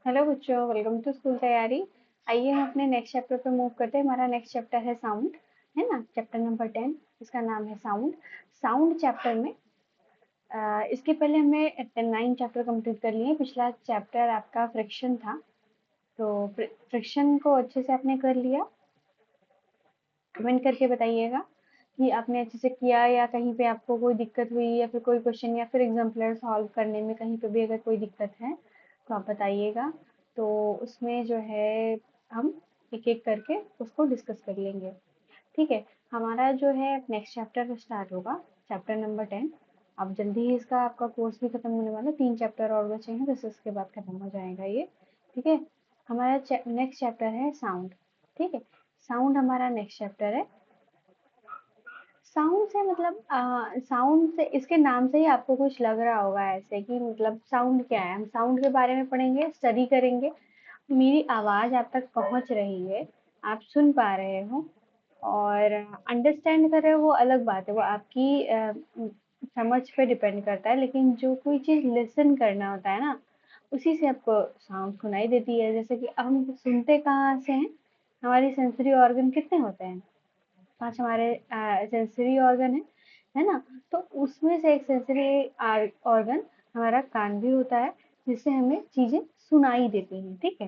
Hello बच्चों, welcome to school तैयारी। आइए हम अपने नेक्स्ट चैप्टर पे मूव करते हैं। हमारा नेक्स्ट चैप्टर है साउंड, है ना। चैप्टर नंबर 10, इसका नाम है साउंड। साउंड चैप्टर में इसके पहले हमने 9 चैप्टर कंप्लीट कर लिए। पिछला चैप्टर आपका फ्रिक्शन था, तो फ्रिक्शन को अच्छे से आपने कर लिया। कमेंट करके बताइएगा कि आपने अच्छे से किया या कहीं पे आपको कोई दिक्कत हुई या फिर कोई क्वेश्चन या फिर एग्जाम्पलर सॉल्व करने में कहीं पे भी अगर कोई दिक्कत है तो आप बताइएगा। तो उसमें जो है हम एक एक करके उसको डिस्कस कर लेंगे। ठीक है। हमारा जो है नेक्स्ट चैप्टर स्टार्ट होगा, चैप्टर नंबर 10। अब जल्दी ही इसका आपका कोर्स भी खत्म होने वाला है, 3 चैप्टर और बचे हैं, बस इसके बाद खत्म हो जाएगा ये। ठीक है। हमारा नेक्स्ट चैप्टर है साउंड। ठीक है। साउंड हमारा नेक्स्ट चैप्टर है। साउंड से मतलब साउंड से, इसके नाम से ही आपको कुछ लग रहा होगा ऐसे कि मतलब साउंड क्या है। हम साउंड के बारे में पढ़ेंगे, स्टडी करेंगे। मेरी आवाज आप तक पहुंच रही है, आप सुन पा रहे हो और अंडरस्टैंड कर रहे हो, वो अलग बात है, वो आपकी समझ पे डिपेंड करता है। लेकिन जो कोई चीज लिसन करना होता है ना, उसी से आपको साउंड सुनाई देती है। जैसे कि अब हम सुनते कहाँ से हैं, हमारी सेंसरी ऑर्गन कितने होते हैं? 5 हमारे सेंसरी ऑर्गन है ना। तो उसमें से एक सेंसरी ऑर्गन हमारा कान भी होता है, जिससे हमें चीजें सुनाई देती हैं। ठीक है।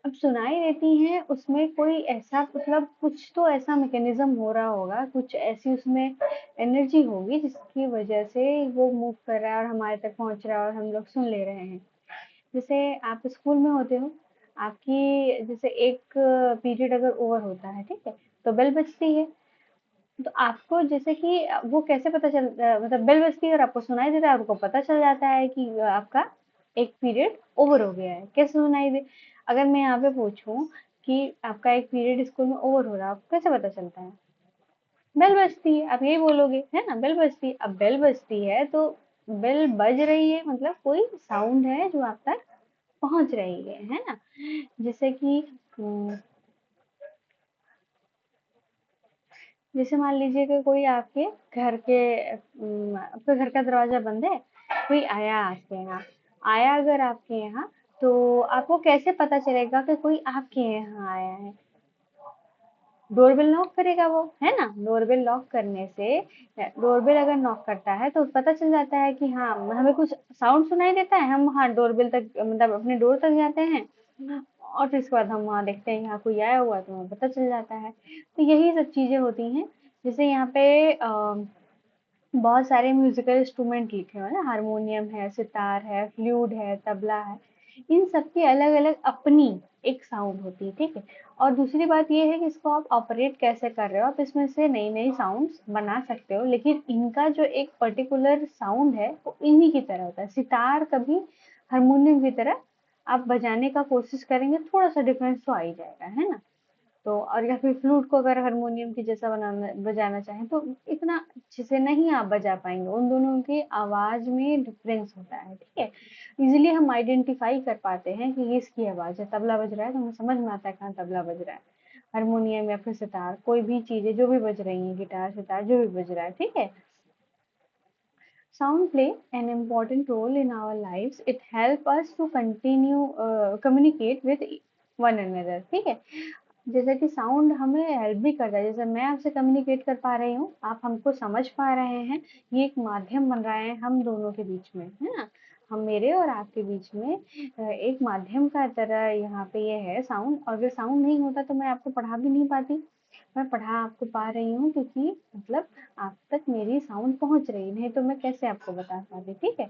अब सुनाई देती हैं, उसमें कोई ऐसा मतलब कुछ तो ऐसा मैकेनिज्म हो रहा होगा, कुछ ऐसी उसमें एनर्जी होगी जिसकी वजह से वो मूव कर रहा है और हमारे तक पहुंच रहा है और हम लोग सुन ले रहे हैं। जैसे आप स्कूल में होते हो, आपकी जैसे एक पीरियड अगर ओवर होता है, ठीक है, तो बेल बजती है। तो आपको जैसे कि वो कैसे पता मतलब बेल बजती है और आपको सुनाई देता है, आपको पता चल जाता है कि आपका एक पीरियड ओवर हो गया है। कैसे सुनाई दे? अगर मैं यहाँ पे पूछूं कि आपका एक पीरियड स्कूल में ओवर हो रहा है, आपको कैसे पता चलता है? बेल बजती है, आप यही बोलोगे, है ना। बेल बजती है। अब बेल बजती है तो बेल बज रही है, मतलब कोई साउंड है जो आप तक पहुंच रही है ना। जैसे कि जैसे मान लीजिए कि कोई आपके घर के आपके घर का दरवाजा बंद है, कोई आया आपके यहाँ, आया अगर आपके यहाँ, तो आपको कैसे पता चलेगा कि कोई आपके यहाँ आया है? डोरबेल नॉक करेगा वो, है ना। डोरबेल लॉक करने से, डोरबेल अगर नॉक करता है तो पता चल जाता है कि हाँ, हमें कुछ साउंड सुनाई देता है, हम हाँ डोरबेल तक मतलब अपने डोर तक जाते हैं और फिर इसके बाद हम वहाँ देखते हैं यहाँ कोई आया हुआ है, तो हमें पता चल जाता है। तो यही सब चीजें होती हैं। जैसे यहाँ पे बहुत सारे म्यूजिकल इंस्ट्रूमेंट लिखे हुए हैं ना, हारमोनियम है, सितार है, फ्लूट है, तबला है। इन सब की अलग अलग अपनी एक साउंड होती है। ठीक है। और दूसरी बात ये है कि इसको आप ऑपरेट कैसे कर रहे हो, आप इसमें से नई नई साउंड्स बना सकते हो, लेकिन इनका जो एक पर्टिकुलर साउंड है वो इन्हीं की तरह होता है। सितार कभी हारमोनियम की तरह आप बजाने का कोशिश करेंगे, थोड़ा सा डिफरेंस तो आ ही जाएगा, है ना। तो और या फिर फ्लूट को अगर हारमोनियम की जैसा बनाना बजाना चाहें तो इतना अच्छे से नहीं आप बजा पाएंगे। उन दोनों की आवाज में डिफरेंस होता है। ठीक है। इजीली हम आइडेंटिफाई कर पाते हैं कि ये इसकी आवाज है। तबला बज रहा है तो हमें समझ में आता है कहाँ तबला बज रहा है। हारमोनियम या फिर सितार, कोई भी चीजें जो भी बज रही है, गिटार सितार जो भी बज रहा है। ठीक है। Sound play an important role in our lives. It help us to continue communicate with one another. ठीक है। जैसे कि साउंड हमें हेल्प भी करता है, जैसे मैं आपसे कम्युनिकेट कर पा रही हूँ, आप हमको समझ पा रहे हैं, ये एक माध्यम बन रहा है हम दोनों के बीच में, है ना। हम मेरे और आपके बीच में एक माध्यम का तरह यहाँ पे ये है साउंड। और अगर साउंड नहीं होता तो मैं आपको पढ़ा भी नहीं पाती। मैं पढ़ा आपको पा रही हूँ क्योंकि मतलब आप तक मेरी साउंड पहुंच रही, नहीं तो मैं कैसे आपको बता पाती। ठीक है।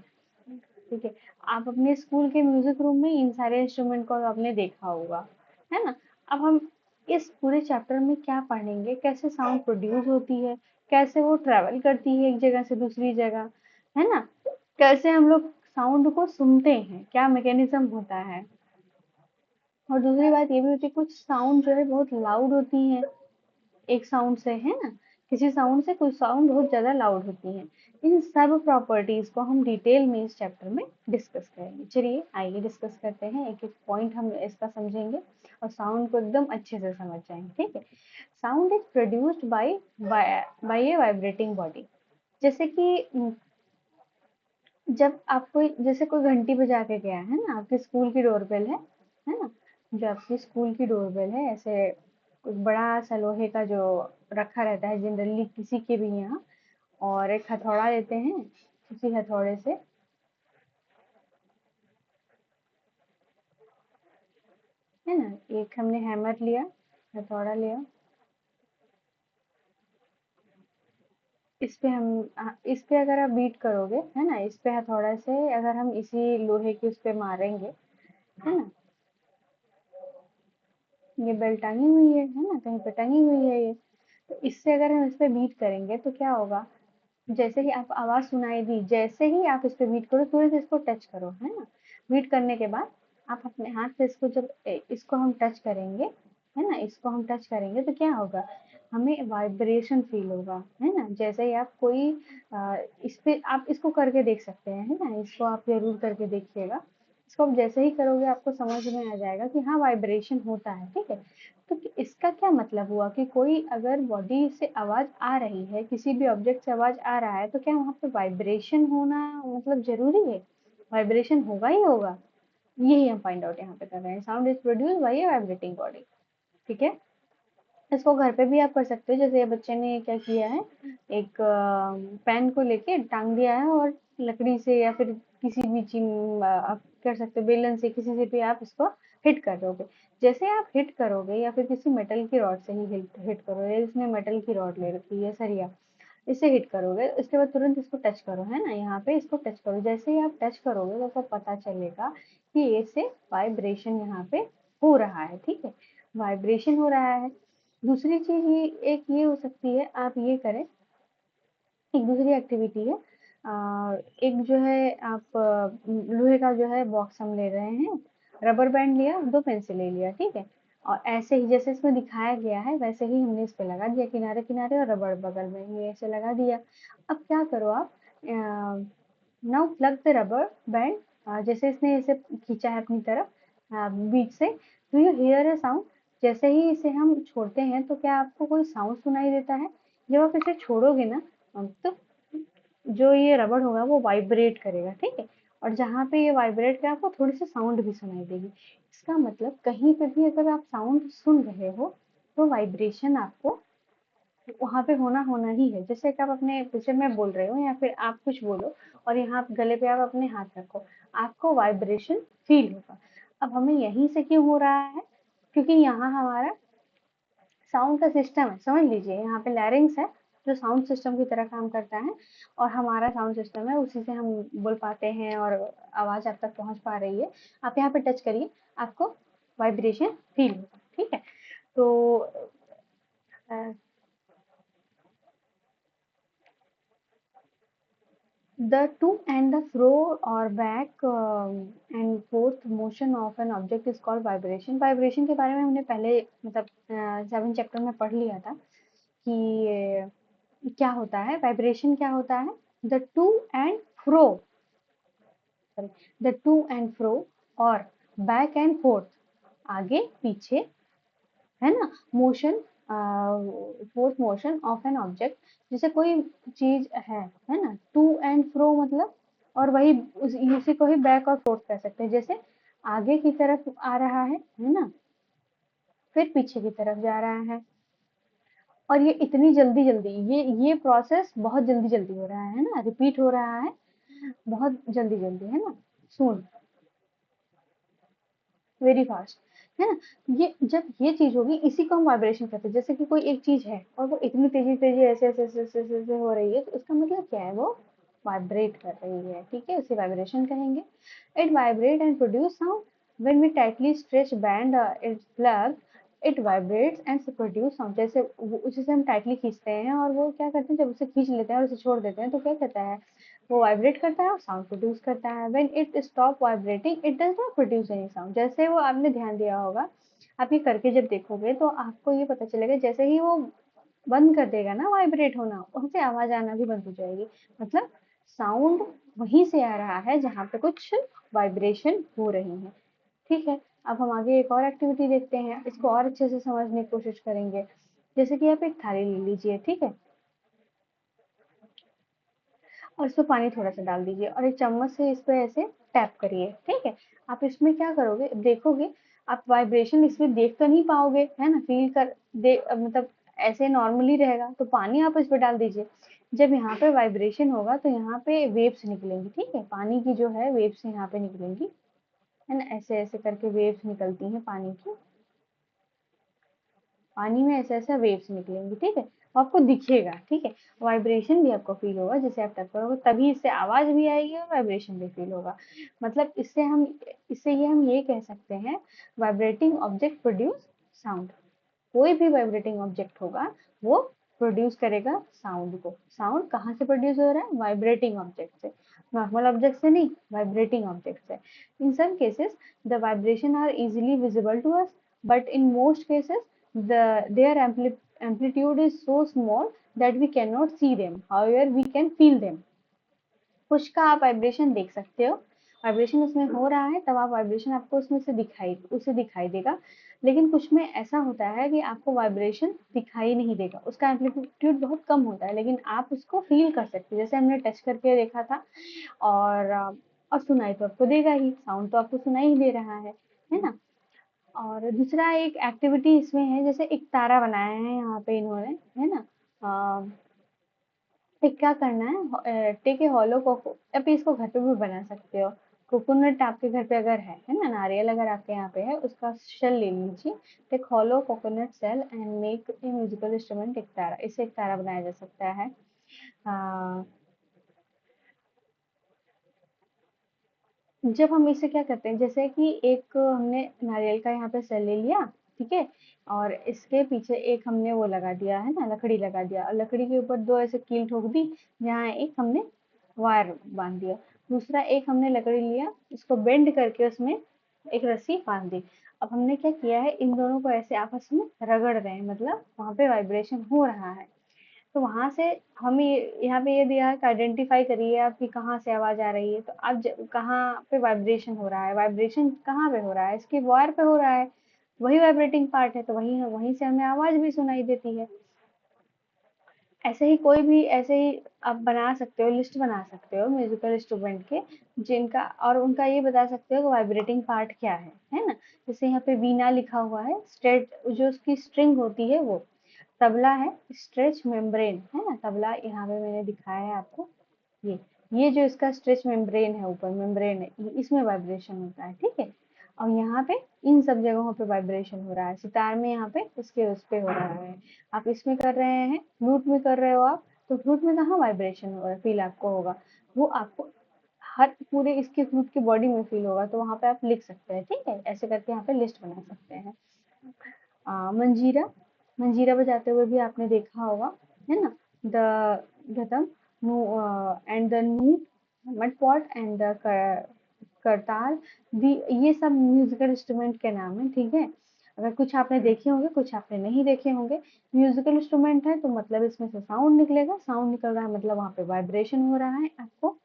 ठीक है। आप अपने स्कूल के म्यूजिक रूम में इन सारे इंस्ट्रूमेंट को आपने देखा होगा, है ना। अब हम इस पूरे चैप्टर में क्या पढ़ेंगे, कैसे साउंड प्रोड्यूस होती है, कैसे वो ट्रेवल करती है एक जगह से दूसरी जगह, है ना। कैसे हम लोग साउंड को सुनते हैं, क्या मैकेनिज्म होता है। और दूसरी बात ये भी होती है, कुछ साउंड जो है बहुत लाउड होती है एक साउंड से, है ना। किसी साउंड से कुछ साउंड बहुत ज्यादा लाउड होती है। इन सब प्रॉपर्टीज को हम डिटेल में इस चैप्टर में डिस्कस करेंगे। चलिए आइए डिस्कस करते हैं, एक एक पॉइंट हम इसका समझेंगे और साउंड को एकदम अच्छे से समझ जाएंगे। ठीक है। Sound is produced by by a vibrating body. जैसे कि जब आप कोई जैसे कोई घंटी बजा के गया है ना, आपके स्कूल की डोरबेल है ना? जो आपकी स्कूल की डोरबेल है, ऐसे कोई बड़ा सा लोहे का जो रखा रहता है जनरली किसी के भी यहाँ, और एक हथौड़ा लेते हैं, उसी हथौड़े से, है ना, एक हमने हैमर लिया, हथौड़ा लिया, इस पे हम इस पे अगर आप बीट करोगे, है ना, इस पे हथौड़ा से अगर हम इसी लोहे की उस पे मारेंगे, है ना, ये बेल टंगी हुई है ना, कहीं पे टंगी हुई है ये, तो इससे अगर हम इस पे बीट करेंगे तो क्या होगा, जैसे ही आप आवाज सुनाई दी, जैसे ही आप इस पे बीट करो, तुरंत इसको टच करो, है ना, बीट करने के बाद आप अपने हाथ से इसको जब इसको हम टच करेंगे, है ना, इसको हम टच करेंगे तो क्या होगा, हमें वाइब्रेशन फील होगा, है ना, जैसे ही आप कोई इस पे आप इसको करके देख सकते हैं, है ना, इसको आप जरूर करके देखिएगा, इसको आप जैसे ही करोगे आपको समझ में आ जाएगा कि हाँ वाइब्रेशन होता है, ठीक है। तो इसका क्या मतलब हुआ कि कोई अगर बॉडी से आवाज आ रही है, किसी भी ऑब्जेक्ट से आवाज आ रहा है, तो क्या वहां पे वाइब्रेशन होना मतलब जरूरी है, वाइब्रेशन होगा ही होगा, यही हम फाइंड आउट यहाँ पे कर रहे हैं, sound is produce by a vibrating body, ठीक है। इसको घर पे भी आप कर सकते हो, जैसे ये बच्चे ने क्या किया है, एक पेन को लेके टांग दिया है, और लकड़ी से या फिर किसी भी चीज आप कर सकते हो, बेलन से किसी से भी आप इसको हिट कर दोगे, जैसे आप हिट करोगे या फिर किसी मेटल की रॉड से ही हिट हिट करोगे, इसने मेटल की रॉड ले रखी है सरिया, इसे हिट करोगे, इसके बाद तुरंत इसको टच करो, है ना, यहाँ पे इसको टच करो, जैसे ही आप टच करोगे तो आपको पता चलेगा कि इससे वाइब्रेशन यहाँ पे हो रहा है, ठीक है, वाइब्रेशन हो रहा है। दूसरी चीज ये एक ये हो सकती है, आप ये करें, एक दूसरी एक्टिविटी है, एक जो है आप लोहे का जो है बॉक्स हम ले रहे हैं, रबर बैंड लिया, दो पेंसिल ले लिया, ठीक है, और ऐसे ही जैसे इसमें दिखाया गया है वैसे ही हमने इस पे लगा दिया किनारे किनारे, और रबर बगल में ये ऐसे लगा दिया। अब क्या करो आप, now plug the rubber band, जैसे इसने इसे खींचा है अपनी तरफ बीच से, do you here a sound, जैसे ही इसे हम छोड़ते हैं तो क्या आपको कोई साउंड सुनाई देता है, जब आप इसे छोड़ोगे ना, तो जो ये रबड़ होगा वो वाइब्रेट करेगा, ठीक है, और जहाँ पे ये वाइब्रेट करे आपको थोड़ी सी साउंड भी सुनाई देगी, इसका मतलब कहीं पे भी अगर आप साउंड सुन रहे हो तो वाइब्रेशन आपको वहां पे होना होना ही है, जैसे कि आप अपने पीछे में बोल रहे हो या फिर आप कुछ बोलो और यहाँ आप गले पे आप अपने हाथ रखो, आपको वाइब्रेशन फील होगा। अब हमें यहीं से क्यों हो रहा है, क्योंकि यहाँ हमारा साउंड का सिस्टम है, समझ लीजिए यहाँ पे लैरिंग्स है जो साउंड सिस्टम की तरह काम करता है, और हमारा साउंड सिस्टम है, उसी से हम बोल पाते हैं और आवाज आप तक पहुंच पा रही है। आप यहाँ पे टच करिए, आपको वाइब्रेशन फील होगा, ठीक है। तो the to and the fro or back and forth motion of an object is called vibration। Vibration के बारे में हमने पहले मतलब 7 चैप्टर में पढ़ लिया था कि क्या होता है वाइब्रेशन, क्या होता है, the two and fro, the two and fro और बैक एंड फोर्थ, आगे पीछे, है ना, motion, fourth motion of an object, जैसे कोई चीज है ना, टू एंड फ्रो मतलब, और वही उसी को ही बैक और फोर्थ कह सकते हैं, जैसे आगे की तरफ आ रहा है ना, फिर पीछे की तरफ जा रहा है, और ये इतनी जल्दी जल्दी ये प्रोसेस बहुत जल्दी जल्दी हो रहा है ना, रिपीट हो रहा है बहुत जल्दी जल्दी, है ना, सुन, वेरी फास्ट, है ना, ये जब ये चीज होगी इसी को हम वाइब्रेशन कहते हैं, जैसे कि कोई एक चीज है और वो इतनी तेजी तेजी ऐसे ऐसे ऐसे ऐसे ऐसे ऐसे हो रही है, तो इसका मतलब क्या है, वो वाइब्रेट कर रही है, ठीक है, उसे वाइब्रेशन कहेंगे। It vibrate and produce sound when we tightly stretch band it pluck, it vibrates and produce sound, जैसे उसे से हम टाइटली खींचते हैं और वो क्या करते हैं, जब उसे खींच लेते हैं और उसे छोड़ देते हैं तो क्या कहता है, वो वाइब्रेट करता है और साउंड प्रोड्यूस करता है। When it stop vibrating it does not produce any sound, जैसे वो आपने ध्यान दिया होगा, आप ये करके जब देखोगे तो आपको ये पता चलेगा, जैसे ही वो बंद कर देगा ना वाइब्रेट होना, वहां से आवाज आना भी बंद हो जाएगी, मतलब साउंड वहीं से आ रहा है जहाँ पे कुछ वाइब्रेशन हो रही है, ठीक है। अब हम आगे एक और एक्टिविटी देखते हैं, इसको और अच्छे से समझने की कोशिश करेंगे, जैसे कि आप एक थाली ले लीजिए, ठीक है, और इसमें पानी थोड़ा-सा डाल दीजिए और एक चम्मच से इस पे ऐसे टैप करिए, ठीक है? आप इसमें क्या करोगे, देखोगे, आप वाइब्रेशन इसमें देख तो नहीं पाओगे, है ना? फ़ील कर मतलब ऐसे नॉर्मली रहेगा, तो पानी आप इस पे डाल दीजिए। जब यहाँ पे वाइब्रेशन होगा तो यहाँ पे वेव्स निकलेंगी, ठीक है? पानी की जो है वेव्स यहाँ पे निकलेंगी, है ना? ऐसे-ऐसे करके वेव्स निकलती हैं पानी की। पानी में ऐसा-ऐसा वेव्स निकलेंगी, ठीक है? वो आपको दिखेगा, ठीक है? वाइब्रेशन भी आपको फ़ील होगा, जैसे आप टच करोगे तभी इससे आवाज़ भी आएगी और वाइब्रेशन भी फ़ील होगा। मतलब इससे ये हम ये कह सकते हैं, वाइब्रेटिंग ऑब्जेक्ट प्रोड्यूस साउंड। कोई भी वाइब्रेटिंग ऑब्जेक्ट होगा, वो प्रोड्यूस करेगा साउंड को। साउंड कहाँ से प्रोड्यूस हो रहा है? वाइब्रेटिंग ऑब्जेक्ट से। नॉर्मल ऑब्जेक्ट से नहीं, वाइब्रेटिंग ऑब्जेक्ट से। In some cases the vibration are easily visible to us, but in most cases their amplitude is so small that we cannot see them. However, we can feel them. कुछ का आप vibration देख सकते हो, vibration उसमें हो रहा है तब आप वाइब्रेशन आपको उसमें से दिखाई देगा, लेकिन कुछ में ऐसा होता है कि आपको वाइब्रेशन दिखाई नहीं देगा, उसका एम्पलीट्यूड बहुत कम होता है, लेकिन आप उसको फील कर सकते हो, जैसे हमने टच करके देखा था। और सुनाई तो आपको देगा ही, साउंड तो आपको सुनाई ही दे रहा है ना? और दूसरा एक एक्टिविटी इसमें है, जैसे एक तारा बनाया है यहाँ पे इन्होंने, है ना? एक क्या करना है, टेक ए हॉलो कोको, आप इसको घर पे भी बना सकते हो। कोकोनट आपके घर पे अगर है ना? नारियल अगर आपके यहाँ पे है, उसका शेल ले लीजिए। Take hollow coconut shell and make a musical instrument, ektara, इससे एक तारा बनाया जा सकता है। अ, जब हम इसे क्या करते हैं, जैसे कि एक हमने नारियल का यहाँ पे सेल ले लिया, ठीक है? और इसके पीछे एक हमने वो लगा दिया, है ना? लकड़ी लगा दिया और लकड़ी के ऊपर दो ऐसे कील ठोक दी, जहाँ एक हमने वायर बांध दिया। दूसरा एक हमने लकड़ी लिया, इसको बेंड करके उसमें एक रस्सी बांध दी। अब हमने क्या किया है, इन दोनों को ऐसे आपस में रगड़ रहे हैं, मतलब वहां पे वाइब्रेशन हो रहा है। तो वहां से हमें यहाँ पे ये दिया है कि आइडेंटिफाई करिए आप कि कहाँ से आवाज आ रही है, तो आप कहाँ पे वाइब्रेशन हो रहा है, वाइब्रेशन कहाँ पे हो रहा है, इसके वायर पे हो रहा है, वही वाइब्रेटिंग पार्ट है, तो वहीं वहीं से हमें आवाज भी सुनाई देती है। ऐसे ही कोई भी ऐसे ही आप बना सकते हो, लिस्ट बना सकते हो म्यूजिकल इंस्ट्रूमेंट के, जिनका और उनका ये बता सकते हो कि वाइब्रेटिंग पार्ट क्या है ना? जैसे यहाँ पे वीणा लिखा हुआ है, स्ट्रेट जो उसकी स्ट्रिंग होती है वो। तबला है, स्ट्रेच मेम्ब्रेन, है ना? तबला यहाँ पे मैंने दिखाया है आपको, ये ये जो इसका स्ट्रेच मेम्ब्रेन है, ऊपर मेम्ब्रेन है, इसमें वाइब्रेशन होता है, ठीक है? और यहाँ पे इन सब जगहों पे वाइब्रेशन हो रहा है, सितार में यहाँ पे इसके उस पे हो रहा है, आप इसमें कर रहे हैं, फ्लूट में कर रहे हो आप, तो फ्लूट में कहाँ वाइब्रेशन हो रहा है, फील आपको होगा, वो आपको हर पूरे इसके फ्लूट की बॉडी में फील होगा, तो वहां पे आप लिख सकते हैं, ठीक है? ऐसे करके यहाँ पे लिस्ट बना सकते हैं। मंजीरा, मंजीरा बजाते हुए भी आपने देखा होगा, है ना? द गदम, नो, एंड द नू, मटपॉट एंड द करताल, भी ये सब म्यूजिकल इंस्ट्रूमेंट के नाम है, ठीक है? अगर कुछ आपने देखे होंगे, कुछ आपने नहीं देखे होंगे। म्यूजिकल इंस्ट्रूमेंट है तो मतलब इसमें से साउंड निकलेगा, साउंड निकल रहा है मतलब वहां पे वाइब्रेशन हो रहा है आपको।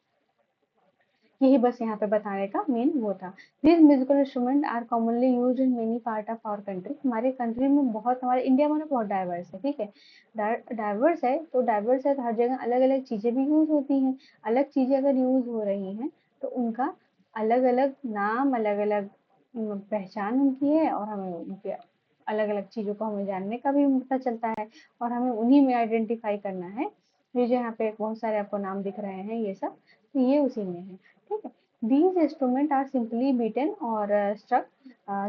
यही बस यहाँ पे बताने का मेन वो था। These musical instrument are commonly used in many part of our country. हमारे कंट्री में बहुत, हमारे इंडिया में ना बहुत डाइवर्स है, ठीक है? डाइवर्स है तो हर जगह अलग अलग चीजें भी यूज होती हैं। अलग चीजें अगर यूज हो रही हैं तो उनका अलग अलग नाम, अलग अलग पहचान उनकी है, और हमें उनके अलग अलग चीजों को हमें जानने का भी पता चलता है, और हमें उन्हीं में आइडेंटिफाई करना है। ये जो यहाँ पे बहुत सारे आपको नाम दिख रहे हैं ये सब, तो ये उसी में है, ठीक है? These instrument are simply beaten और स्ट्रक।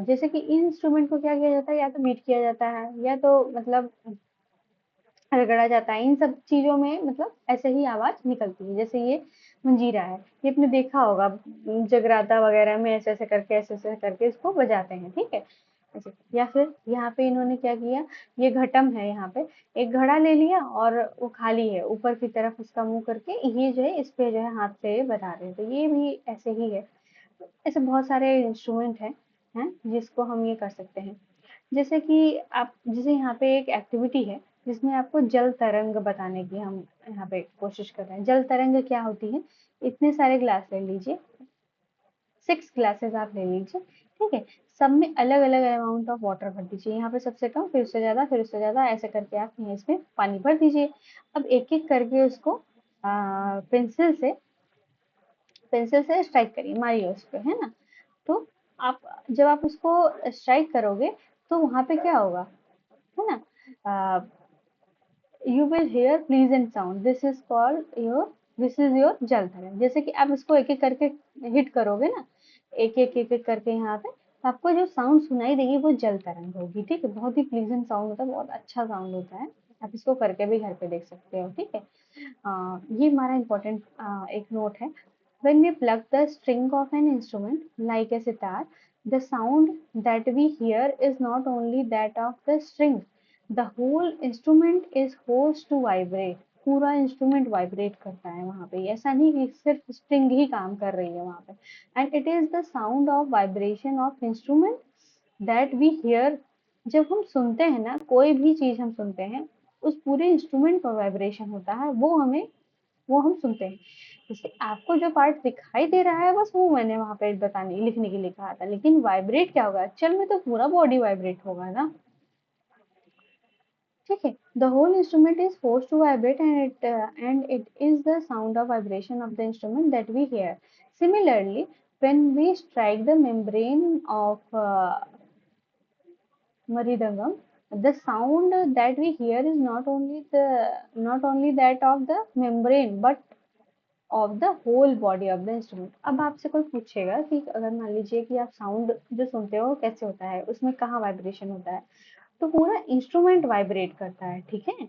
जैसे कि इन इंस्ट्रूमेंट को क्या किया जाता है, या तो बीट किया जाता है या तो मतलब रगड़ा जाता है, इन सब चीजों में मतलब ऐसे ही आवाज निकलती है। जैसे ये मंजीरा है, ये आपने देखा होगा, जगराता वगैरह में ऐसे ऐसे करके इसको बजाते हैं, ठीक है? ऐसे। या फिर यहाँ पे इन्होंने क्या किया, ये घटम है, यहाँ पे एक घड़ा ले लिया और वो खाली है, ऊपर की तरफ उसका मुंह करके ये जो है इस पे जो है हाथ से बता रहे हैं, तो ये भी ऐसे ही है। ऐसे बहुत सारे इंस्ट्रूमेंट हैं जिसको हम ये कर सकते हैं। जैसे कि आप, जैसे यहाँ पे एक एक्टिविटी है जिसमें आपको जल तरंग बताने की हम यहाँ पे कोशिश कर रहे हैं। जल तरंग क्या होती है, इतने सारे ग्लास ले लीजिए, 6 ग्लासेस आप ले लीजिए, ठीक है? सब में अलग अलग अमाउंट ऑफ वाटर भर दीजिए, यहाँ पे सबसे कम, फिर उससे ज्यादा, फिर उससे ज्यादा, ऐसे करके आप यहाँ इसमें पानी भर दीजिए। अब एक एक करके उसको पेंसिल से स्ट्राइक करिए, मारिए उस पे, है ना। तो आप जब आप उसको स्ट्राइक करोगे तो वहां पे क्या होगा, है ना, you will hair pleasant sound, this is your जल थलन। जैसे कि आप इसको एक एक करके हिट करोगे ना, एक एक करके यहाँ पे, तो आपको जो साउंड सुनाई देगी वो जल तरंग होगी, ठीक है। बहुत ही प्लीजेंट साउंड होता है, बहुत अच्छा साउंड होता है। आप इसको करके भी घर पे देख सकते हो, ठीक है। ये हमारा इम्पोर्टेंट एक नोट है। When we pluck the string of an instrument like a sitar, the sound that we hear is not only that of the string, the whole instrument is forced to vibrate. पूरा instrument vibrate करता है वहां पे, ऐसा नहीं कि सिर्फ string ही काम कर रही है वहां पे। And it is the sound of vibration of instrument that we hear. जब हम सुनते हैं ना, कोई भी चीज हम सुनते हैं, उस पूरे इंस्ट्रूमेंट पर वाइब्रेशन होता है, वो हम सुनते हैं। जैसे आपको जो पार्ट दिखाई दे रहा है बस वो मैंने वहां पे बताने लिखने के लिए कहा था, लेकिन वाइब्रेट क्या होगा एक्चुअल में, तो पूरा बॉडी वाइब्रेट होगा ना, ठीक है। The whole instrument is force to vibrate and it is the sound of vibration of the instrument that we hear. Similarly, when we strike the membrane of Maridangam, the sound that we hear is not only that of the membrane but of the whole body of the instrument. अब आपसे कोई पूछेगा कि अगर मान लीजिए कि आप साउंड जो सुनते हो कैसे होता है, उसमें कहाँ वाइब्रेशन होता है, तो पूरा इंस्ट्रूमेंट वाइब्रेट करता है, ठीक है।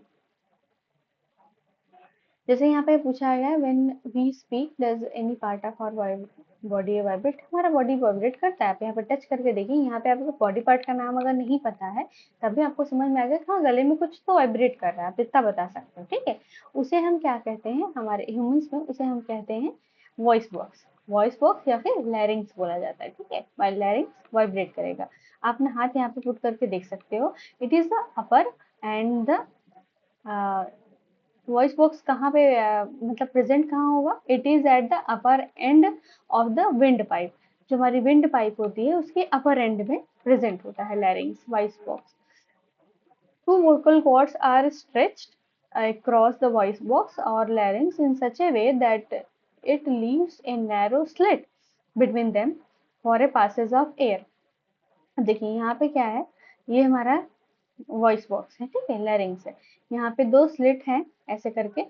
जैसे यहाँ पे पूछा गया है, when we speak does any part of our body vibrate, हमारा बॉडी वाइब्रेट करता है। आप यहाँ पे टच करके देखिए, यहाँ पे आपको बॉडी पार्ट का नाम अगर नहीं पता है तभी आपको समझ में आ गया, हाँ गले में कुछ तो वाइब्रेट कर रहा है, आप इतना बता सकते हो, ठीक है। उसे हम क्या कहते हैं, हमारे ह्यूमंस में उसे हम कहते हैं वॉइस बॉक्स। वॉइस बॉक्स या फिर लैरिंग्स बोला जाता है, ठीक है। लैरिंग्स वाइब्रेट करेगा। आप अपना हाथ यहाँ पे पुट करके देख सकते हो। It is the upper and the voice box कहाँ पे मतलब प्रेजेंट कहाँ होगा, it is at the upper end of the wind pipe. जो हमारी विंड पाइप होती है उसके अपर एंड में प्रेजेंट होता है लैरिंग्स voice box. Two vocal cords are stretched across the voice box or larynx in such a way that it leaves a narrow slit between them for a passage of air। देखिए यहाँ पे क्या है, ये हमारा voice box है, ठीक है, लैरिंग्स है। यहाँ पे दो स्लिट हैं ऐसे करके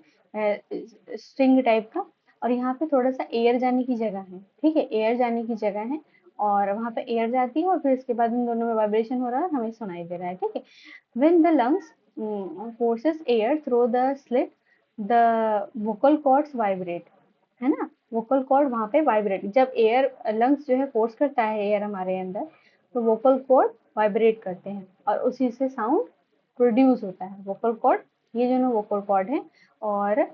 स्ट्रिंग टाइप का, और यहाँ पे थोड़ा सा एयर जाने की जगह है, ठीक है, एयर जाने की जगह है, और वहां पे एयर जाती है और फिर इसके बाद इन दोनों में वाइब्रेशन हो रहा है, हमें सुनाई दे रहा है, ठीक है। When the lungs forces air through the slit, the vocal cords vibrate, है ना। वोकल कॉर्ड वहां पे वाइब्रेट, जब एयर लंग्स जो है फोर्स करता है एयर हमारे अंदर, तो वोकल कॉर्ड वाइब्रेट करते हैं और उसी से साउंड प्रोड्यूस होता है। वोकल कॉर्ड, ये जो ना वोकल कॉर्ड है, और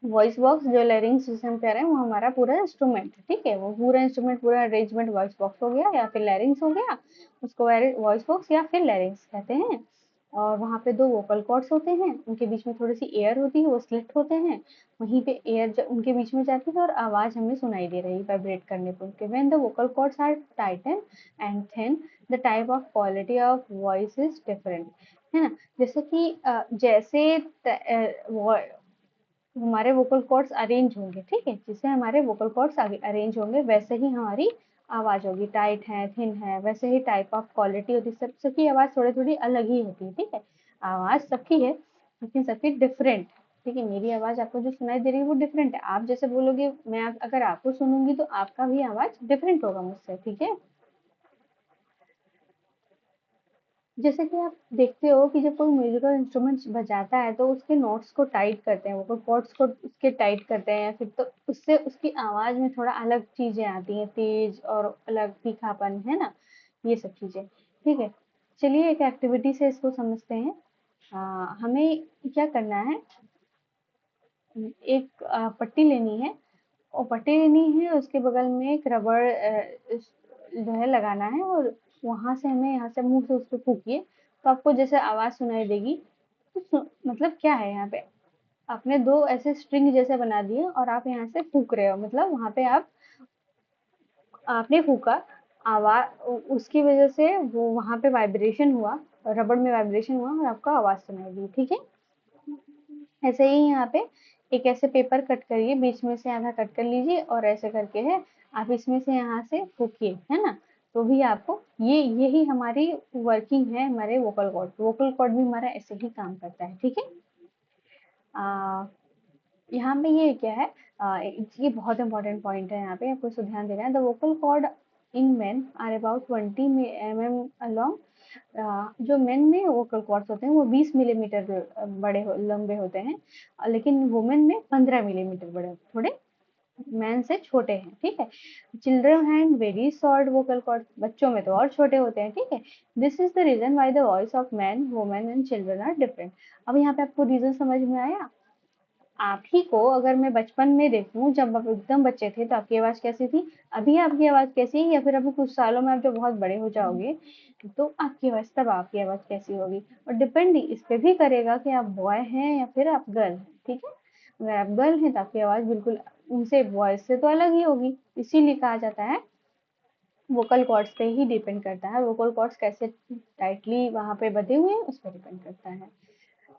वॉइस बॉक्स जो लैरिंग्स जिसे हम कह रहे हैं वो हमारा पूरा इंस्ट्रूमेंट है, ठीक है। वो पूरा इंस्ट्रूमेंट, पूरा अरेंजमेंट वॉइस बॉक्स हो गया या फिर लैरिंग्स हो गया, उसको वॉइस बॉक्स या फिर लैरिंग्स कहते हैं। और वहाँ पे दो वोकल कॉर्ड्स होते हैं, उनके बीच में थोड़ी सी एयर होती है, वो स्लिट होते हैं, वहीं पे एयर उनके बीच में जाती है और आवाज हमें सुनाई दे रही है वाइब्रेट करने पर उनके। When the vocal cords are tighten and thin, the type of quality of voice is different, है ना। जैसे कि जैसे हमारे वोकल कॉर्ड्स अरेंज होंगे, ठीक है, जिससे हमारे वोकल कॉर्ड्स अरेंज होंगे वैसे ही हमारी आवाज होगी। टाइट है, थिन है, वैसे ही टाइप ऑफ क्वालिटी होती है। सबकी आवाज थोड़ी थोड़ी अलग ही होती है, ठीक है। आवाज सबकी है लेकिन सबकी डिफरेंट, ठीक है। मेरी आवाज आपको जो सुनाई दे रही है वो डिफरेंट है, आप जैसे बोलोगे, अगर आपको सुनूंगी तो आपका भी आवाज डिफरेंट होगा मुझसे, ठीक है। जैसे कि आप देखते हो कि जब कोई म्यूजिकल इंस्ट्रूमेंट बजाता है तो उसके नोट्स को टाइट करते हैं, वो कॉर्ड्स को उसके टाइट करते हैं, फिर तो उससे उसकी आवाज में थोड़ा अलग चीजें आती हैं, तेज और अलग तीखापन, है ना, ये सब चीजें, ठीक है। चलिए एक एक्टिविटी से इसको समझते हैं। हमें क्या करना है, एक पट्टी लेनी है, और पट्टी लेनी है, उसके बगल में एक रबड़ जो है लगाना है, और वहां से हमें यहाँ से मुंह से उस पर फूकिए, तो आपको जैसे आवाज सुनाई देगी। तो मतलब क्या है यहाँ पे, आपने दो ऐसे स्ट्रिंग जैसे बना दिए और आप यहाँ से फूक रहे हो, मतलब वहां पे आपने फूका, आवाज उसकी वजह से वो वहां पे वाइब्रेशन हुआ, रबड़ में वाइब्रेशन हुआ और आपको आवाज सुनाई दी, ठीक है। ऐसे ही यहाँ पे एक ऐसे पेपर कट करिए, बीच में से आधा कट कर लीजिए और ऐसे करके है आप इसमें से यहाँ से फूकिए, है ना, तो भी आपको यही हमारी वर्किंग है हमारे वोकल कॉर्ड। वोकल कॉर्ड भी हमारा ऐसे ही काम करता है, ठीक है। आ, यहाँ पे ये क्या है, ये बहुत इंपॉर्टेंट पॉइंट है, यहाँ पे आपको इसको ध्यान देना है। The vocal cord in men are about 20 mm along. जो मेन में वोकल कॉर्ड्स होते हैं वो 20 मिलीमीटर लंबे होते हैं, लेकिन वुमेन में 15 मिलीमीटर बड़े, थोड़े मैन से छोटे हैं, ठीक है। चिल्ड्रन हैंड वेरी शॉर्ट वोकल कॉर्ड, बच्चों में तो और छोटे होते हैं, ठीक है। This is the reason why the voice of man women and children are different. अब यहाँ पे आपको रीजन समझ में आया। आप ही को अगर मैं बचपन में देखूं, जब आप एकदम बच्चे थे तो आपकी आवाज कैसी थी, अभी आपकी आवाज कैसी है, या फिर अभी कुछ सालों में आप जब बहुत बड़े हो जाओगे तो आपकी आवाज, तब आपकी आवाज कैसी होगी। और डिपेंड इस पे भी करेगा कि आप बॉय हैं या फिर आप गर्ल हैं, ठीक है। अगर आप गर्ल हैं तो आपकी आवाज बिल्कुल उनसे, वॉइस से तो अलग ही होगी। इसीलिए कहा जाता है वोकल कॉर्ड्स पे ही डिपेंड करता है, वोकल कॉर्ड्स कैसे टाइटली वहां पे बंधे हुए हैं उस पर डिपेंड करता है।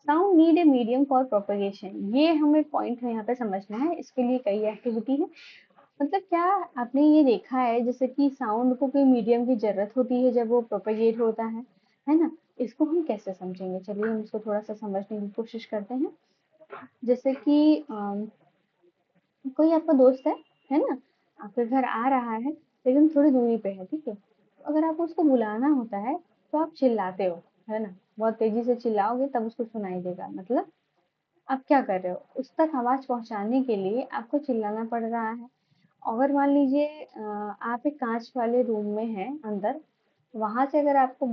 Sound need a medium for propagation, ये हमें पॉइंट यहाँ पे समझना है। इसके लिए कई एक्टिविटी है। मतलब क्या आपने ये देखा है जैसे कि साउंड को कोई मीडियम की जरूरत होती है जब वो प्रोपगेट होता है ना। इसको हम कैसे समझेंगे, चलिए हम इसको थोड़ा सा समझने की कोशिश करते हैं। जैसे कि कोई आपका दोस्त है ना, आपके घर आ रहा है लेकिन थोड़ी दूरी पे है, ठीक है। तो अगर आपको उसको बुलाना होता है तो आप चिल्लाते हो, है ना, बहुत तेजी से चिल्लाओगे तब उसको सुनाई देगा। मतलब आप क्या कर रहे हो, उस तक आवाज पहुंचाने के लिए आपको चिल्लाना पड़ रहा है। अगर मान लीजिए आप एक कांच वाले रूम में हैं अंदर, वहां से अगर आपको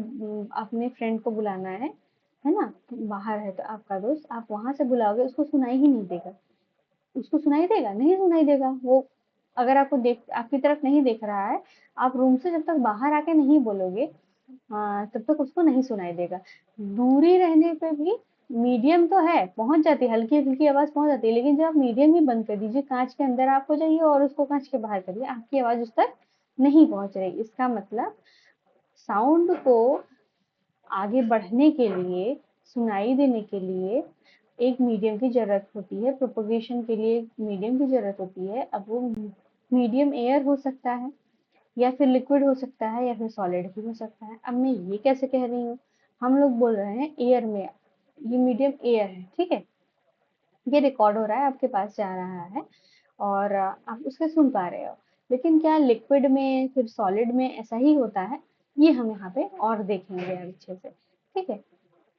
अपने फ्रेंड को बुलाना है ना, बाहर है तो आपका दोस्त, आप वहां से बुलाओगे उसको सुनाई ही नहीं देगा। उसको सुनाई देगा, नहीं सुनाई देगा। वो अगर आपको देख, आपकी तरफ नहीं देख रहा है, आप रूम से जब तक बाहर आके नहीं बोलोगे, हाँ, तब तक उसको नहीं सुनाई देगा। दूरी रहने पे भी मीडियम तो है, पहुंच जाती है, हल्की हल्की आवाज पहुंच जाती है, लेकिन जब आप मीडियम ही बंद कर दीजिए, कांच के अंदर आप हो जाइए और उसको कांच के बाहर करिए, आपकी आवाज उस तक नहीं पहुंच रही। इसका मतलब साउंड को आगे बढ़ने के लिए, सुनाई देने के लिए एक मीडियम की जरूरत होती है, प्रोपोगेशन के लिए एक मीडियम की जरूरत होती है। अब वो मीडियम एयर हो सकता है, या फिर लिक्विड हो सकता है, या फिर सॉलिड भी हो सकता है। अब मैं ये कैसे कह रही हूँ, हम लोग बोल रहे हैं एयर में, ये मीडियम एयर है, ठीक है। ये रिकॉर्ड हो रहा है, आपके पास जा रहा है और आप उसके सुन पा रहे हो। लेकिन क्या लिक्विड में फिर सॉलिड में ऐसा ही होता है, ये हम यहाँ पे और देखेंगे अच्छे से, ठीक है।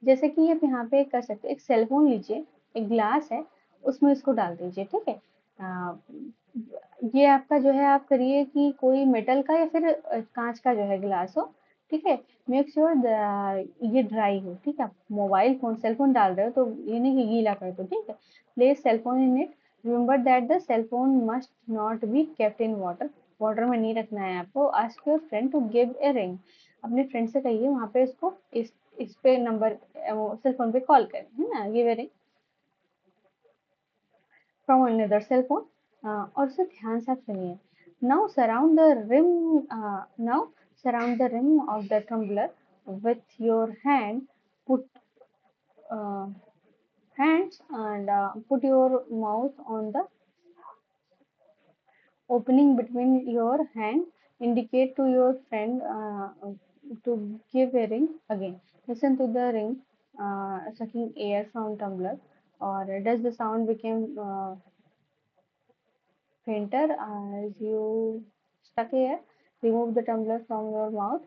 जैसे कि आप यहाँ पे कर सकते हैं, एक सेल फोन लीजिए, एक ग्लास है, उसमें इसको डाल दीजिए, ठीक है। आ, ये आपका जो है, आप करिए कि कोई मेटल का या फिर कांच का जो है ग्लास हो, ठीक है। मेक श्योर ये ड्राई हो, ठीक है। आप मोबाइल फोन, सेल फोन डाल रहे हो तो ये नहीं कि गीला कर दो, ठीक है। Place cell phone in it, remember that the cell phone must not be kept in water, water में नहीं रखना है आपको। Ask your friend to give a ring, अपने फ्रेंड से कहिए वहां पे इसको, इस पे नंबर, सेल फोन पे कॉल करें, है ना, give a ring from another cell phone. और उसे ध्यान से आप सुनिए। Now surround the rim, now surround the rim of the tumbler with your hand, put hands and put your mouth on the opening between your hand, indicate to your friend to give a ring again. Listen to the ring sucking air from tumbler, or does the sound become fainter as you stuck air? Remove the tumbler from your mouth.